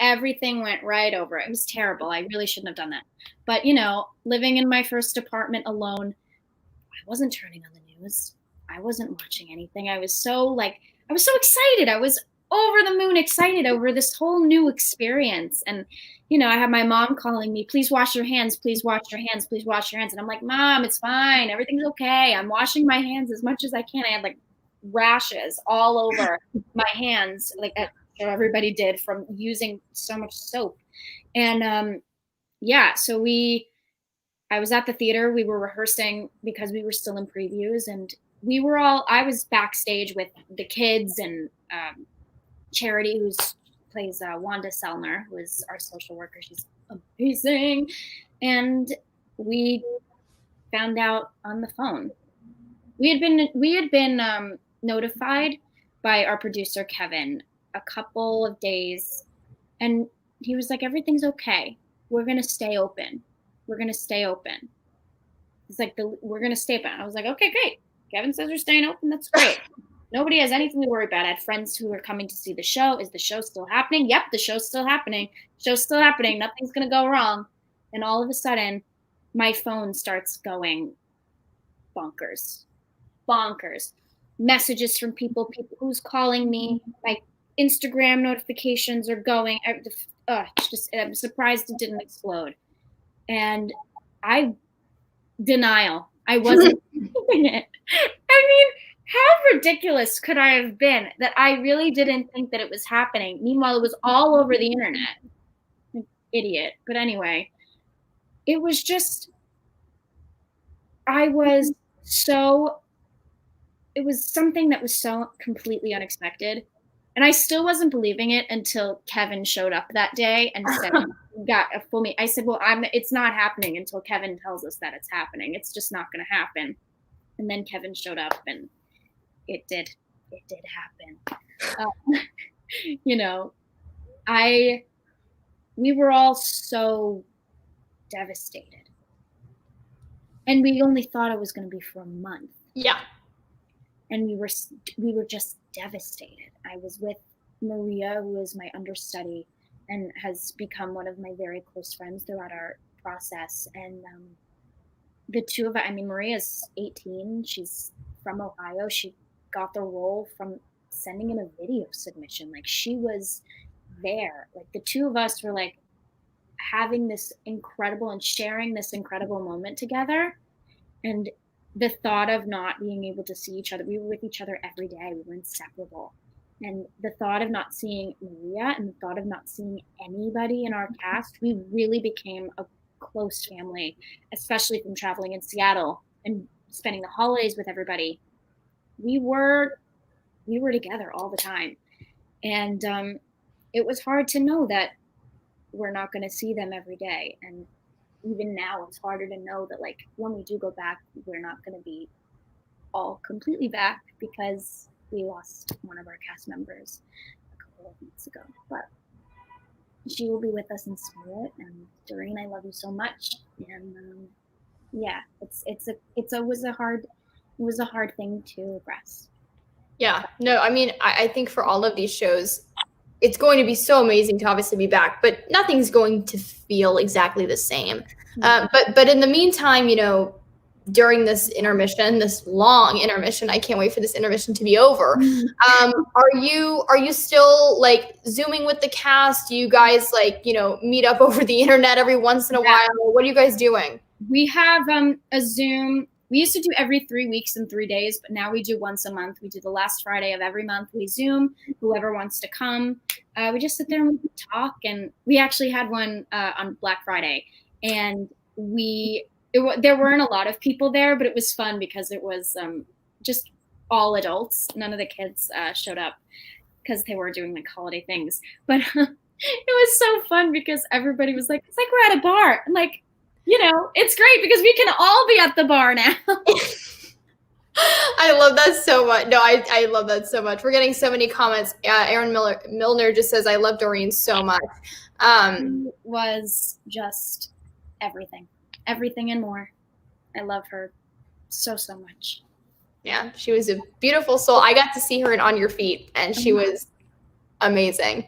Everything went right over it. It was terrible. I really shouldn't have done that. But, living in my first apartment alone, I wasn't turning on the news. I wasn't watching anything. I was so excited. I was over the moon excited over this whole new experience. And, I had my mom calling me, please wash your hands, please wash your hands, please wash your hands. And I'm like, Mom, it's fine. Everything's okay. I'm washing my hands as much as I can. I had like rashes all over my hands, like everybody did from using so much soap. And so I was at the theater. We were rehearsing because we were still in previews, and I was backstage with the kids and Charity, who plays Wanda Selner, who is our social worker. She's amazing. And we found out on the phone. We had been notified by our producer, Kevin, a couple of days. And he was like, everything's okay. We're going to stay open. We're going to stay open. He's like, we're going to stay open. I was like, okay, great. Kevin says we're staying open. That's great. Nobody has anything to worry about. I had friends who were coming to see the show. Is the show still happening? Yep, the show's still happening. Show's still happening. Nothing's going to go wrong. And all of a sudden, my phone starts going bonkers. Messages from people who's calling me. My Instagram notifications are going. I'm surprised it didn't explode. And denial. I wasn't doing it. I mean, how ridiculous could I have been that I really didn't think that it was happening? Meanwhile, it was all over the internet. Idiot. But anyway, it was just, it was something that was so completely unexpected. And I still wasn't believing it until Kevin showed up that day and said, got a full me. I said, well, it's not happening until Kevin tells us that it's happening. It's just not going to happen. And then Kevin showed up and it did happen. We were all so devastated. And we only thought it was going to be for a month. Yeah. And we were just devastated. I was with Maria, who is my understudy and has become one of my very close friends throughout our process. And the two of us, I mean, Maria's 18. She's from Ohio. She got the role from sending in a video submission. Like, she was there. Like, the two of us were like having this incredible and sharing this incredible moment together. And the thought of not being able to see each other, we were with each other every day. We were inseparable. And the thought of not seeing Maria and the thought of not seeing anybody in our cast, we really became a close family, especially from traveling in Seattle and spending the holidays with everybody. We were together all the time. And it was hard to know that we're not going to see them every day. And even now, it's harder to know that, like, when we do go back, we're not going to be all completely back because we lost one of our cast members a couple of weeks ago. But she will be with us in spirit. And Doreen, I love you so much. And yeah, it was a hard thing to grasp. Yeah, no, I mean, I think for all of these shows, it's going to be so amazing to obviously be back, but nothing's going to feel exactly the same. But in the meantime, during this intermission, this long intermission, I can't wait for this intermission to be over. Are you still like Zooming with the cast? Do you guys meet up over the internet every once in a while? What are you guys doing? We have a Zoom. We used to do every 3 weeks and 3 days, but now we do once a month. We do the last Friday of every month. We Zoom, whoever wants to come. We just sit there and we talk. And we actually had one on Black Friday. And there weren't a lot of people there, but it was fun because it was just all adults. None of the kids showed up because they were doing like holiday things. But it was so fun because everybody was like, it's like we're at a bar. I'm like, it's great because we can all be at the bar now. I love that so much. No, I love that so much. We're getting so many comments. Aaron Milner just says, I love Doreen so much. It was just everything and more. I love her so much. Yeah, she was a beautiful soul. I got to see her in On Your Feet, and she was amazing.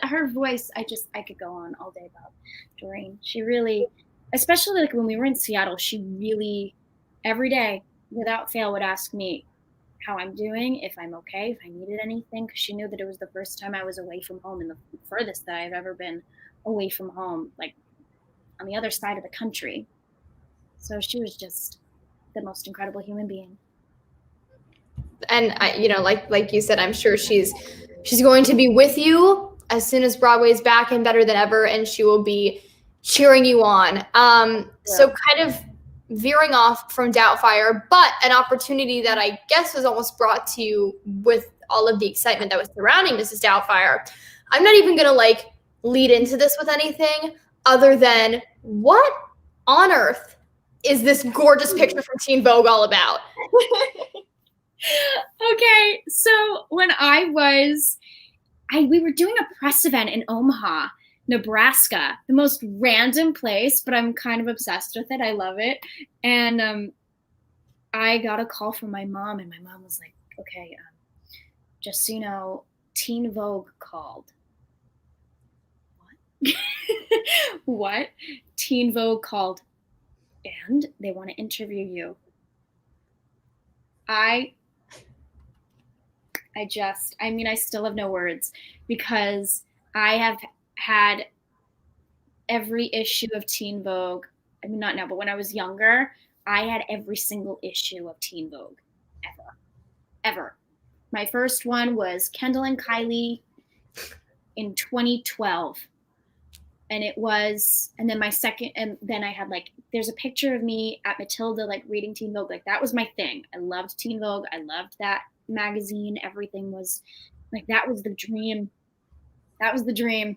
Her voice, I could go on all day about Doreen. She really, especially like when we were in Seattle, she really, every day, without fail, would ask me how I'm doing, if I'm okay, if I needed anything, because she knew that it was the first time I was away from home and the furthest that I've ever been away from home, like on the other side of the country. So she was just the most incredible human being. And like you said, I'm sure she's going to be with you as soon as Broadway is back and better than ever, and she will be cheering you on. So kind of veering off from Doubtfire, but an opportunity that I guess was almost brought to you with all of the excitement that was surrounding Mrs. Doubtfire. I'm not even going to lead into this with anything other than what on earth is this gorgeous picture from Teen Vogue all about? Okay, so when we were doing a press event in Omaha, Nebraska, the most random place, but I'm kind of obsessed with it. I love it. And I got a call from my mom, and my mom was like, okay, just so you know, Teen Vogue called. What? What? Teen Vogue called, and they want to interview you. I still have no words, because I have had every issue of Teen Vogue. I mean, not now, but when I was younger, I had every single issue of Teen Vogue ever. My first one was Kendall and Kylie in 2012. And then my second, and then I had like, there's a picture of me at Matilda, like reading Teen Vogue. Like that was my thing. I loved Teen Vogue. I loved that magazine. Everything was like, that was the dream. That was the dream.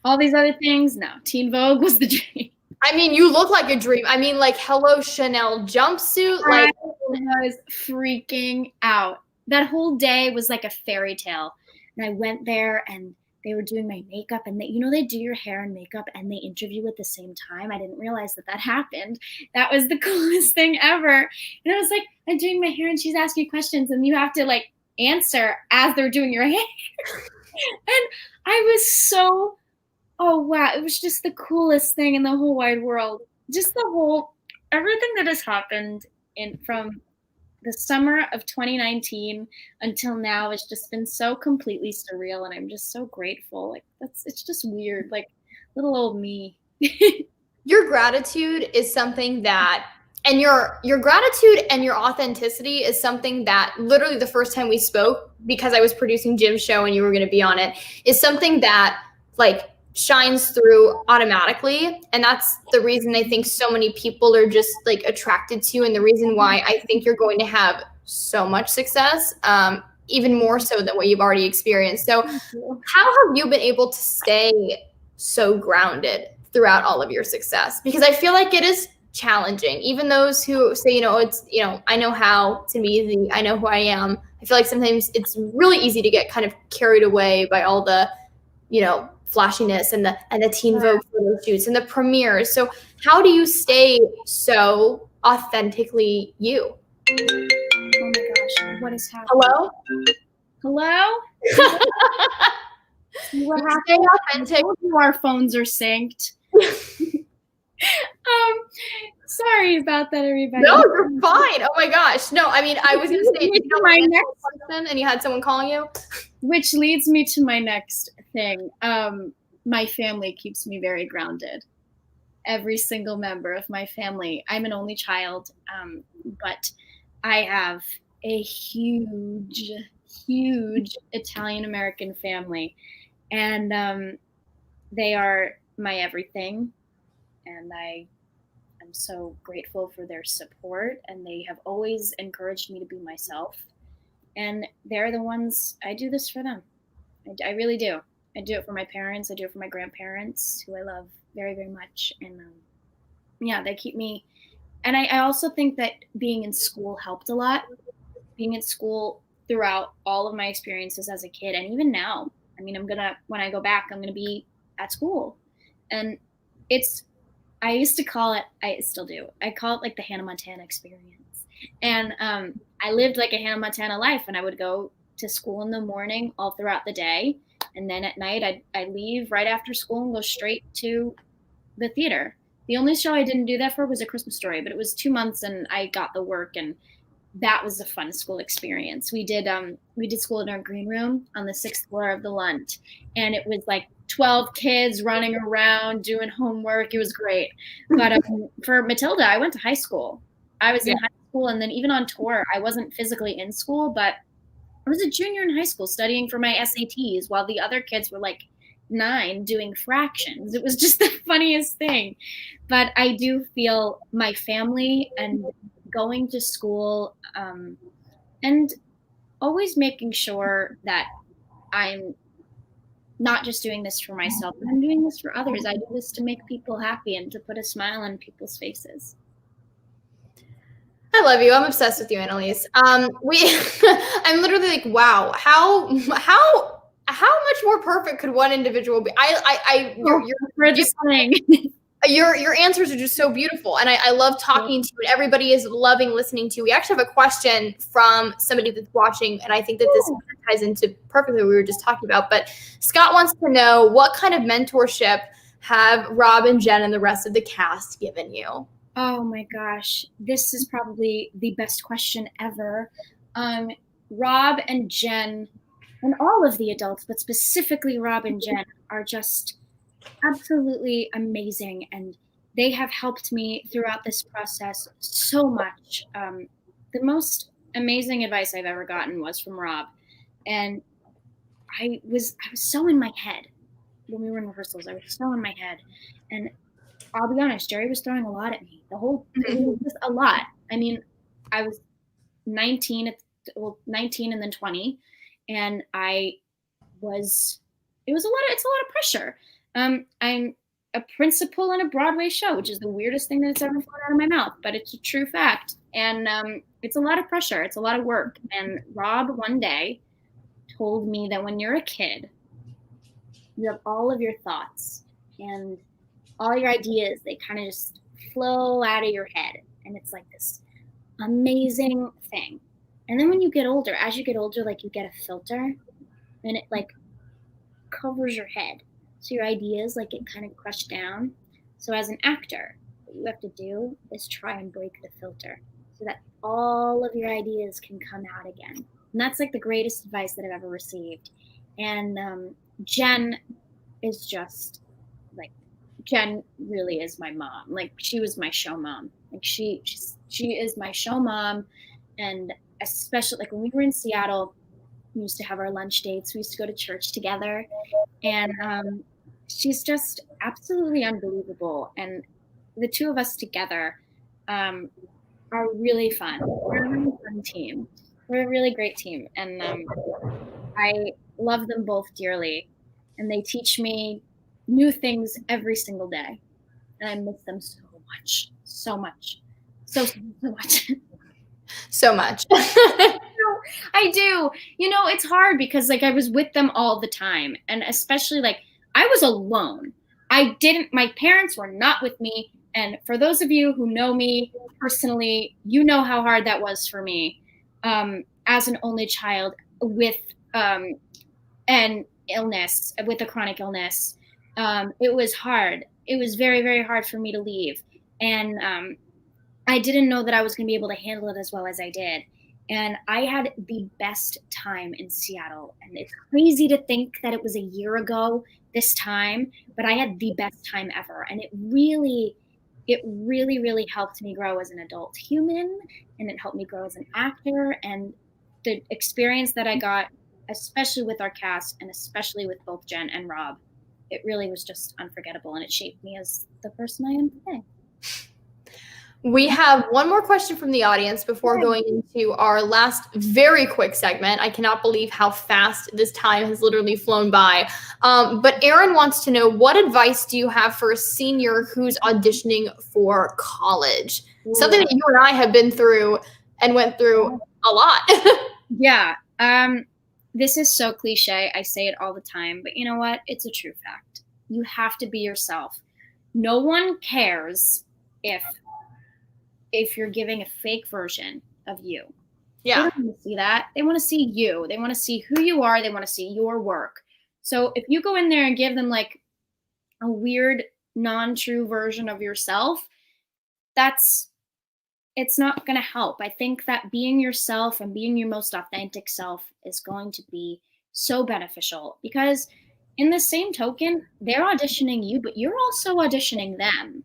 All these other things, no. Teen Vogue was the dream. I mean, you look like a dream. I mean, like, hello, Chanel jumpsuit. Like, I was freaking out. That whole day was like a fairy tale. And I went there and they were doing my makeup, and they do your hair and makeup and they interview at the same time. I didn't realize that happened. That was the coolest thing ever. And I was like, I'm doing my hair and she's asking questions and you have to like answer as they're doing your hair. And I was so, oh wow, it was just the coolest thing in the whole wide world. Just everything that has happened from the summer of 2019 until now, it's just been so completely surreal, and I'm just so grateful. Like it's just weird, like little old me. Your gratitude is something that, and your gratitude and your authenticity is something that literally the first time we spoke, because I was producing Jim's show and you were going to be on it, is something that like shines through automatically. And that's the reason I think so many people are just like attracted to you, and the reason why I think you're going to have so much success, even more so than what you've already experienced. So how have you been able to stay so grounded throughout all of your success? Because I feel like it is challenging. Even those who say, I know how, it's easy, I know who I am. I feel like sometimes it's really easy to get kind of carried away by all the, flashiness and the Teen Vogue photo shoots and the premieres. So how do you stay so authentically you? Oh my gosh, what is happening? Hello? What happened? Stay authentic. Our phones are synced. Sorry about that, everybody. No, you're fine. Oh my gosh. No, I mean, I was going to say, my next question and you had someone calling you. Which leads me to my next thing. My family keeps me very grounded. Every single member of my family. I'm an only child, but I have a huge Italian-American family. And they are my everything. And I'm so grateful for their support. And they have always encouraged me to be myself. And they're the ones, I do this for them. I really do. I do it for my parents. I do it for my grandparents, who I love very, very much. And they keep me. And I also think that being in school helped a lot. Being in school throughout all of my experiences as a kid, and even now. I mean, when I go back, I'm going to be at school. And I used to call it, I still do, I call it like the Hannah Montana experience. And I lived like a Hannah Montana life, and I would go to school in the morning all throughout the day. And then at night, I'd leave right after school and go straight to the theater. The only show I didn't do that for was A Christmas Story, but it was 2 months and I got the work, and that was a fun school experience. We did school in our green room on the 6th floor of the Lunt, and it was like 12 kids running around doing homework. It was great. But for Matilda, I went to high school. I was in high school, and then even on tour, I wasn't physically in school, but I was a junior in high school studying for my SATs while the other kids were like 9 doing fractions. It was just the funniest thing. But I do feel my family and going to school and always making sure that I'm not just doing this for myself, but I'm doing this for others. I do this to make people happy and to put a smile on people's faces. I love you. I'm obsessed with you, Analise. I'm literally like, wow, how much more perfect could one individual be? You're Your answers are just so beautiful, and I love talking to you, and everybody is loving listening to you. We actually have a question from somebody that's watching, and I think that this ties into perfectly what we were just talking about. But Scott wants to know, what kind of mentorship have Rob and Jen and the rest of the cast given you? Oh my gosh, this is probably the best question ever. Rob and Jen, and all of the adults, but specifically Rob and Jen, are just absolutely amazing, and they have helped me throughout this process so much. The most amazing advice I've ever gotten was from Rob, and I was so in my head when we were in rehearsals. I was so in my head, and I'll be honest, Jerry was throwing a lot at me. It was just a lot. I mean, I was 19 and then 20, and it's a lot of pressure. I'm a principal in a Broadway show, which is the weirdest thing that's ever flown out of my mouth, but it's a true fact. And it's a lot of pressure. It's a lot of work. And Rob one day told me that when you're a kid, you have all of your thoughts and all your ideas. They kind of just flow out of your head. And it's like this amazing thing. And then when you get older, as you get older, like you get a filter and it like covers your head. So your ideas like get kind of crushed down. So as an actor, what you have to do is try and break the filter so that all of your ideas can come out again. And that's like the greatest advice that I've ever received. And Jen is just like, Jen really is my mom. Like she was my show mom. Like she is my show mom. And especially like when we were in Seattle, we used to have our lunch dates. We used to go to church together. And she's just absolutely unbelievable. And the two of us together are really fun. We're a really fun team. We're a really great team. And I love them both dearly. And they teach me new things every single day. And I miss them so much. So much. So much. So much. I do. You know, it's hard because like I was with them all the time. And especially like I was alone. My parents were not with me. And for those of you who know me personally, you know how hard that was for me as an only child with an illness, with a chronic illness. It was hard. It was very, very hard for me to leave. And I didn't know that I was going to be able to handle it as well as I did. And I had the best time in Seattle. And it's crazy to think that it was a year ago this time, but I had the best time ever. And it really, really helped me grow as an adult human. And it helped me grow as an actor. And the experience that I got, especially with our cast and especially with both Jen and Rob, it really was just unforgettable. And it shaped me as the person I am today. We have one more question from the audience before going into our last very quick segment. I cannot believe how fast this time has literally flown by. But Aaron wants to know, what advice do you have for a senior who's auditioning for college? Ooh. Something that you and I have been through and went through a lot. Yeah. This is so cliche. I say it all the time, but you know what? It's a true fact. You have to be yourself. No one cares if you're giving a fake version of you. Yeah. They don't want to see that. They want to see you. They want to see who you are. They want to see your work. So if you go in there and give them like a weird, non-true version of yourself, it's not going to help. I think that being yourself and being your most authentic self is going to be so beneficial, because in the same token, they're auditioning you, but you're also auditioning them.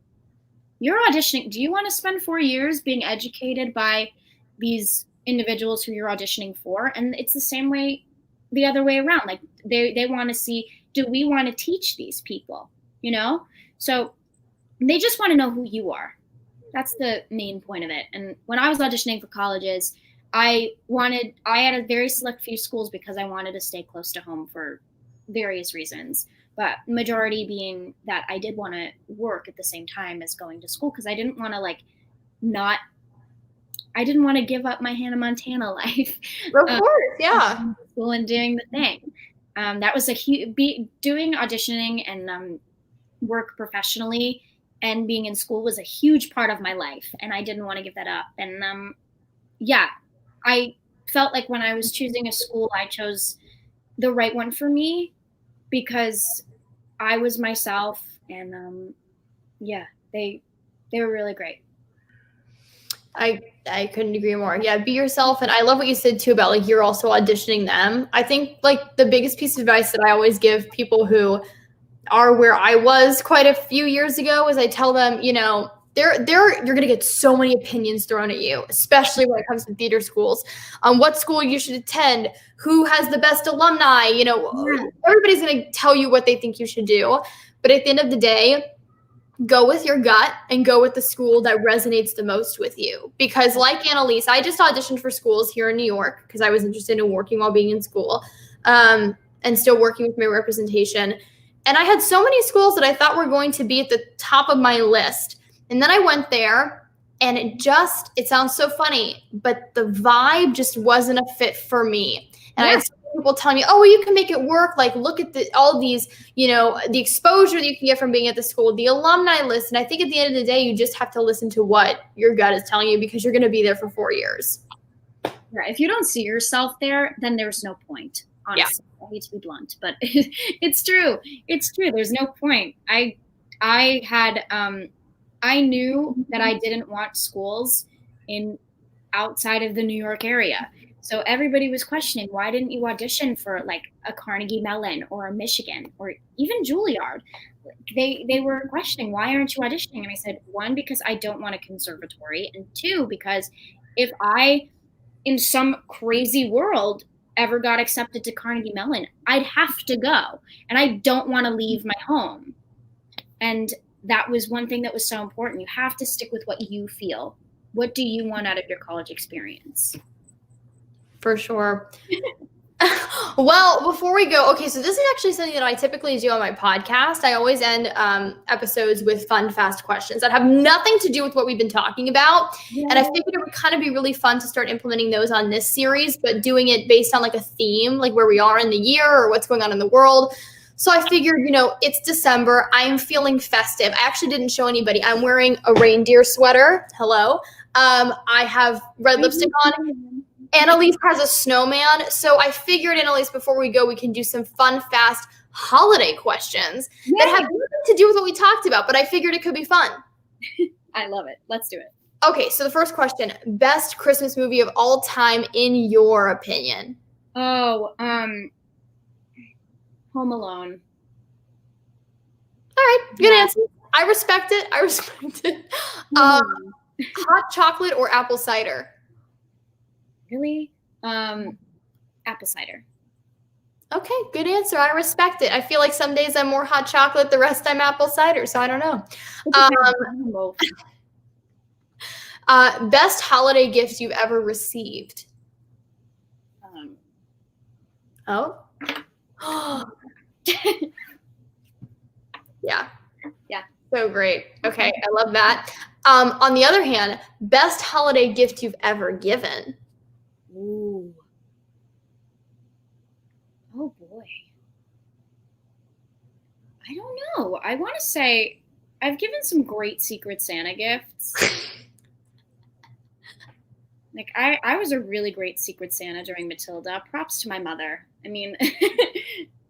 You're auditioning. Do you want to spend 4 years being educated by these individuals who you're auditioning for? And it's the same way, the other way around. Like they want to see, do we want to teach these people? You know? So they just want to know who you are. That's the main point of it. And when I was auditioning for colleges, I had a very select few schools because I wanted to stay close to home for various reasons. But majority being that I did want to work at the same time as going to school, because I didn't want to give up my Hannah Montana life. Of course, yeah. School and doing the thing. That was doing auditioning and work professionally and being in school was a huge part of my life, and I didn't want to give that up. And yeah, I felt like when I was choosing a school, I chose the right one for me because I was myself, and yeah, they were really great. I couldn't agree more. Yeah, be yourself. And I love what you said too about like you're also auditioning them. I think like the biggest piece of advice that I always give people who are where I was quite a few years ago is I tell them, you know, you're gonna get so many opinions thrown at you, especially when it comes to theater schools, on what school you should attend, who has the best alumni, you know, everybody's gonna tell you what they think you should do. But at the end of the day, go with your gut and go with the school that resonates the most with you. Because like Analise, I just auditioned for schools here in New York because I was interested in working while being in school, and still working with my representation. And I had so many schools that I thought were going to be at the top of my list. And then I went there and it sounds so funny, but the vibe just wasn't a fit for me. And I had some people telling me, oh, well, you can make it work. Like, look at all these, you know, the exposure that you can get from being at the school, the alumni list. And I think at the end of the day, you just have to listen to what your gut is telling you because you're going to be there for 4 years. Yeah, if you don't see yourself there, then there's no point. Honestly, I hate to be blunt, but it's true. It's true. There's no point. I knew that I didn't want schools outside of the New York area. So everybody was questioning, why didn't you audition for like a Carnegie Mellon or a Michigan or even Juilliard? They were questioning, why aren't you auditioning? And I said, one, because I don't want a conservatory, and two, because if I, in some crazy world, ever got accepted to Carnegie Mellon, I'd have to go. And I don't want to leave my home. And that was one thing that was so important. You have to stick with what you feel. What do you want out of your college experience? For sure. Well, before we go, okay, so this is actually something that I typically do on my podcast. I always end episodes with fun, fast questions that have nothing to do with what we've been talking about. Yeah. And I figured it would kind of be really fun to start implementing those on this series, but doing it based on like a theme, like where we are in the year or what's going on in the world. So I figured, you know, it's December. I am feeling festive. I actually didn't show anybody. I'm wearing a reindeer sweater. Hello. I have red lipstick on. Analise has a snowman. So I figured, Analise, before we go, we can do some fun, fast holiday questions that have nothing to do with what we talked about, but I figured it could be fun. I love it. Let's do it. Okay, so the first question, best Christmas movie of all time in your opinion? Oh, Home Alone. All right, good answer. I respect it. Hot chocolate or apple cider? Really? Apple cider. Okay, good answer. I respect it. I feel like some days I'm more hot chocolate, the rest I'm apple cider, so I don't know. Best holiday gift you've ever received? Oh? Yeah. So great. Okay, I love that. On the other hand, best holiday gift you've ever given? Ooh. Oh boy. I don't know. I want to say I've given some great Secret Santa gifts. Like I was a really great Secret Santa during Matilda. Props to my mother. I mean,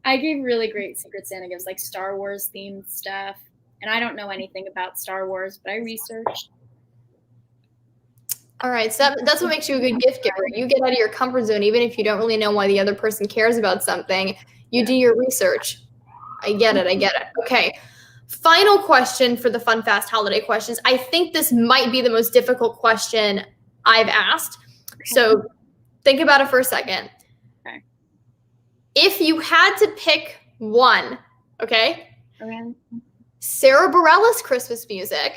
I gave really great Secret Santa gifts, like Star Wars themed stuff. And I don't know anything about Star Wars, but I researched. All right, so that's what makes you a good gift giver. You get out of your comfort zone, even if you don't really know why the other person cares about something. You do your research. I get it. Okay, final question for the fun, fast holiday questions. I think this might be the most difficult question I've asked. So think about it for a second. Okay. If you had to pick one, okay? Okay. Sarah Bareilles Christmas music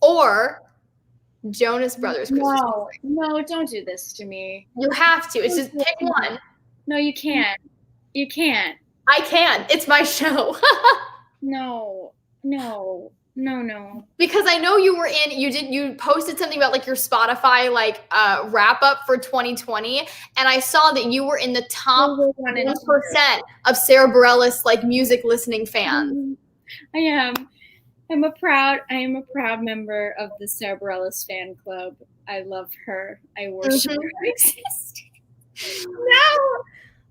or Jonas Brothers Christmas music? No, don't do this to me. You have to. It's just pick one. No, you can't. You can't. I can. It's my show. No. Because I know you posted something about like your Spotify like wrap up for 2020, and I saw that you were in the top 1% of Sarah Bareilles like music listening fans. I am. I am a proud member of the Sarah Bareilles fan club. I love her. I worship her existence. No.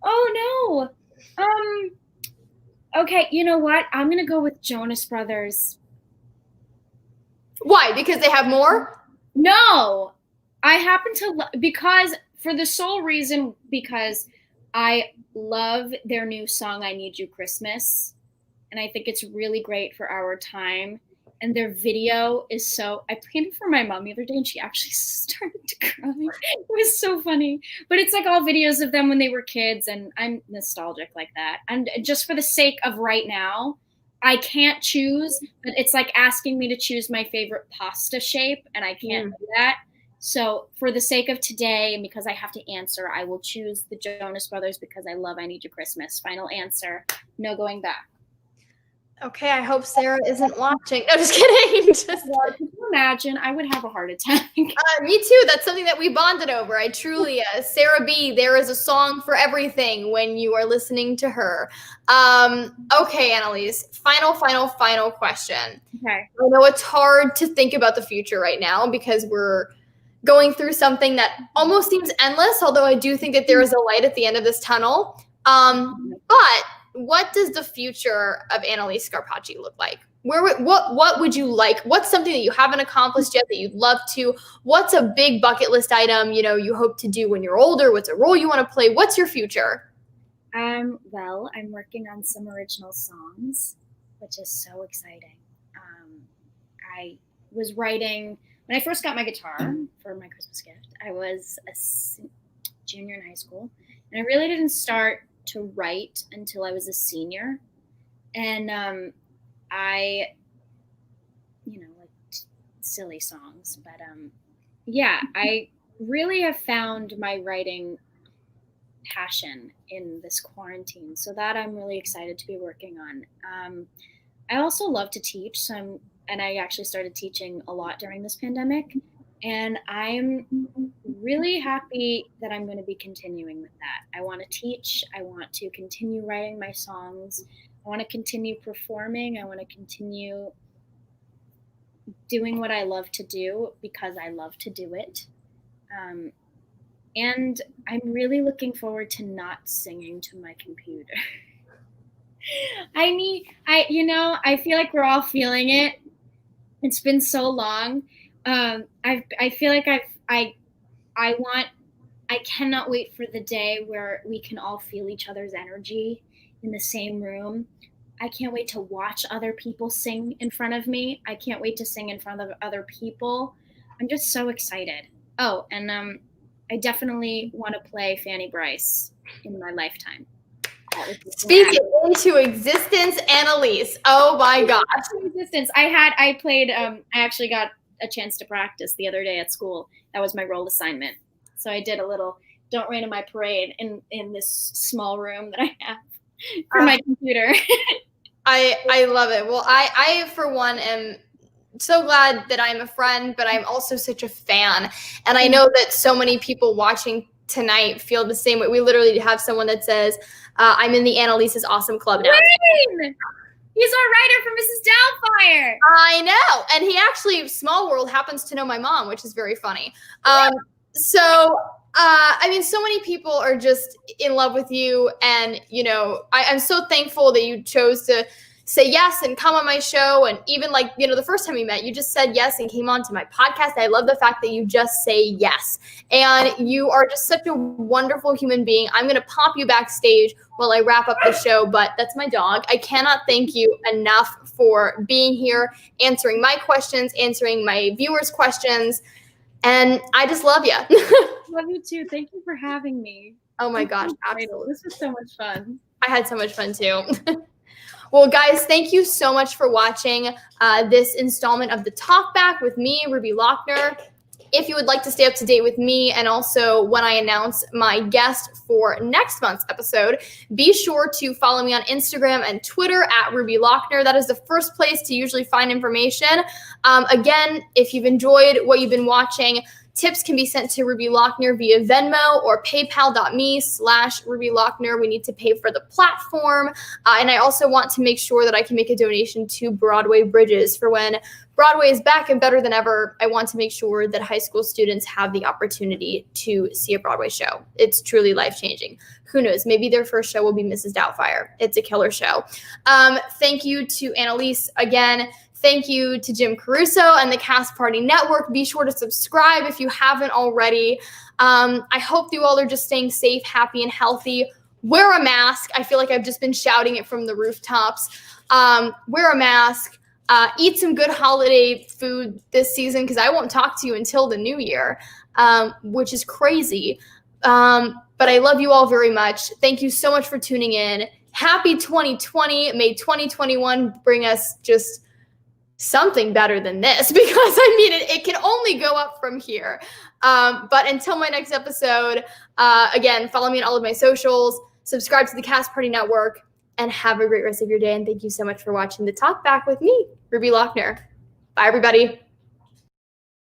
Oh no. Okay, you know what? I'm gonna go with Jonas Brothers. Why? Because they have more? No, I happen to because for the sole reason because I love their new song "I Need You Christmas," and I think it's really great for our time. And their video is so. I played it for my mom the other day, and she actually started to cry. It was so funny. But it's like all videos of them when they were kids, and I'm nostalgic like that. And just for the sake of right now, I can't choose. But it's like asking me to choose my favorite pasta shape, and I can't do that. So for the sake of today, and because I have to answer, I will choose the Jonas Brothers because I love "I Need You Christmas." Final answer. No going back. Okay, I hope Sarah isn't watching. No, just kidding. Can you imagine? I would have a heart attack. Me too. That's something that we bonded over. I truly, Sarah B, there is a song for everything when you are listening to her. Okay, Analise, final question. Okay. I know it's hard to think about the future right now because we're going through something that almost seems endless, although I do think that there is a light at the end of this tunnel. But what does the future of Analise Scarpaci look like? What would you like? What's something that you haven't accomplished yet that you'd love to? What's a big bucket list item, you hope to do when you're older? What's a role you want to play? What's your future? Well, I'm working on some original songs, which is so exciting. I was writing when I first got my guitar for my Christmas gift. I was a junior in high school, and I really didn't start to write until I was a senior. And I, like silly songs, but I really have found my writing passion in this quarantine. So that I'm really excited to be working on. I also love to teach, and I actually started teaching a lot during this pandemic. And I'm really happy that I'm going to be continuing with that. I want to teach. I want to continue writing my songs. I want to continue performing. I want to continue doing what I love to do because I love to do it. And I'm really looking forward to not singing to my computer. I feel like we're all feeling it. It's been so long. I feel like I cannot wait for the day where we can all feel each other's energy in the same room. I can't wait to watch other people sing in front of me. I can't wait to sing in front of other people. I'm just so excited. Oh, and I definitely want to play Fanny Bryce in my lifetime. Speak it into existence, Analise. Oh my gosh. Existence. I actually got a chance to practice the other day at school. That was my role assignment. So I did a little Don't Rain on My Parade in this small room that I have for my computer. I love it. Well, I for one am so glad that I'm a friend, but I'm also such a fan. And I know that so many people watching tonight feel the same way. We literally have someone that says, I'm in the Annalise's Awesome Club now. Wayne! He's our writer for Mrs. Doubtfire. I know. And he actually, small world, happens to know my mom, which is very funny. So many people are just in love with you. And, I'm so thankful that you chose to say yes and come on my show. And even the first time we met, you just said yes and came on to my podcast. I love the fact that you just say yes. And you are just such a wonderful human being. I'm going to pop you backstage while I wrap up the show, but that's my dog. I cannot thank you enough for being here, answering my questions, answering my viewers' questions. And I just love you. Love you too. Thank you for having me. Oh my gosh, absolutely. This was so much fun. I had so much fun too. Well, guys, thank you so much for watching this installment of the Talkback with me, Ruby Locknar. If you would like to stay up to date with me and also when I announce my guest for next month's episode, be sure to follow me on Instagram and Twitter at Ruby Locknar. That is the first place to usually find information. Again, if you've enjoyed what you've been watching, Tips can be sent to Ruby Locknar via Venmo or paypal.me/Ruby Locknar. We need to pay for the platform. And I also want to make sure that I can make a donation to Broadway Bridges for when Broadway is back and better than ever. I want to make sure that high school students have the opportunity to see a Broadway show. It's truly life-changing. Who knows? Maybe their first show will be Mrs. Doubtfire. It's a killer show. Thank you to Analise again. Thank you to Jim Caruso and the Cast Party Network. Be sure to subscribe if you haven't already. I hope you all are just staying safe, happy, and healthy. Wear a mask. I feel like I've just been shouting it from the rooftops. Wear a mask. Eat some good holiday food this season because I won't talk to you until the new year, which is crazy. But I love you all very much. Thank you so much for tuning in. Happy 2020. May 2021 bring us just something better than this, because I mean, it can only go up from here. But until my next episode, again, follow me on all of my socials, subscribe to the Cast Party Network, and have a great rest of your day. And thank you so much for watching the Talk Back with me, Ruby Locknar. Bye, everybody.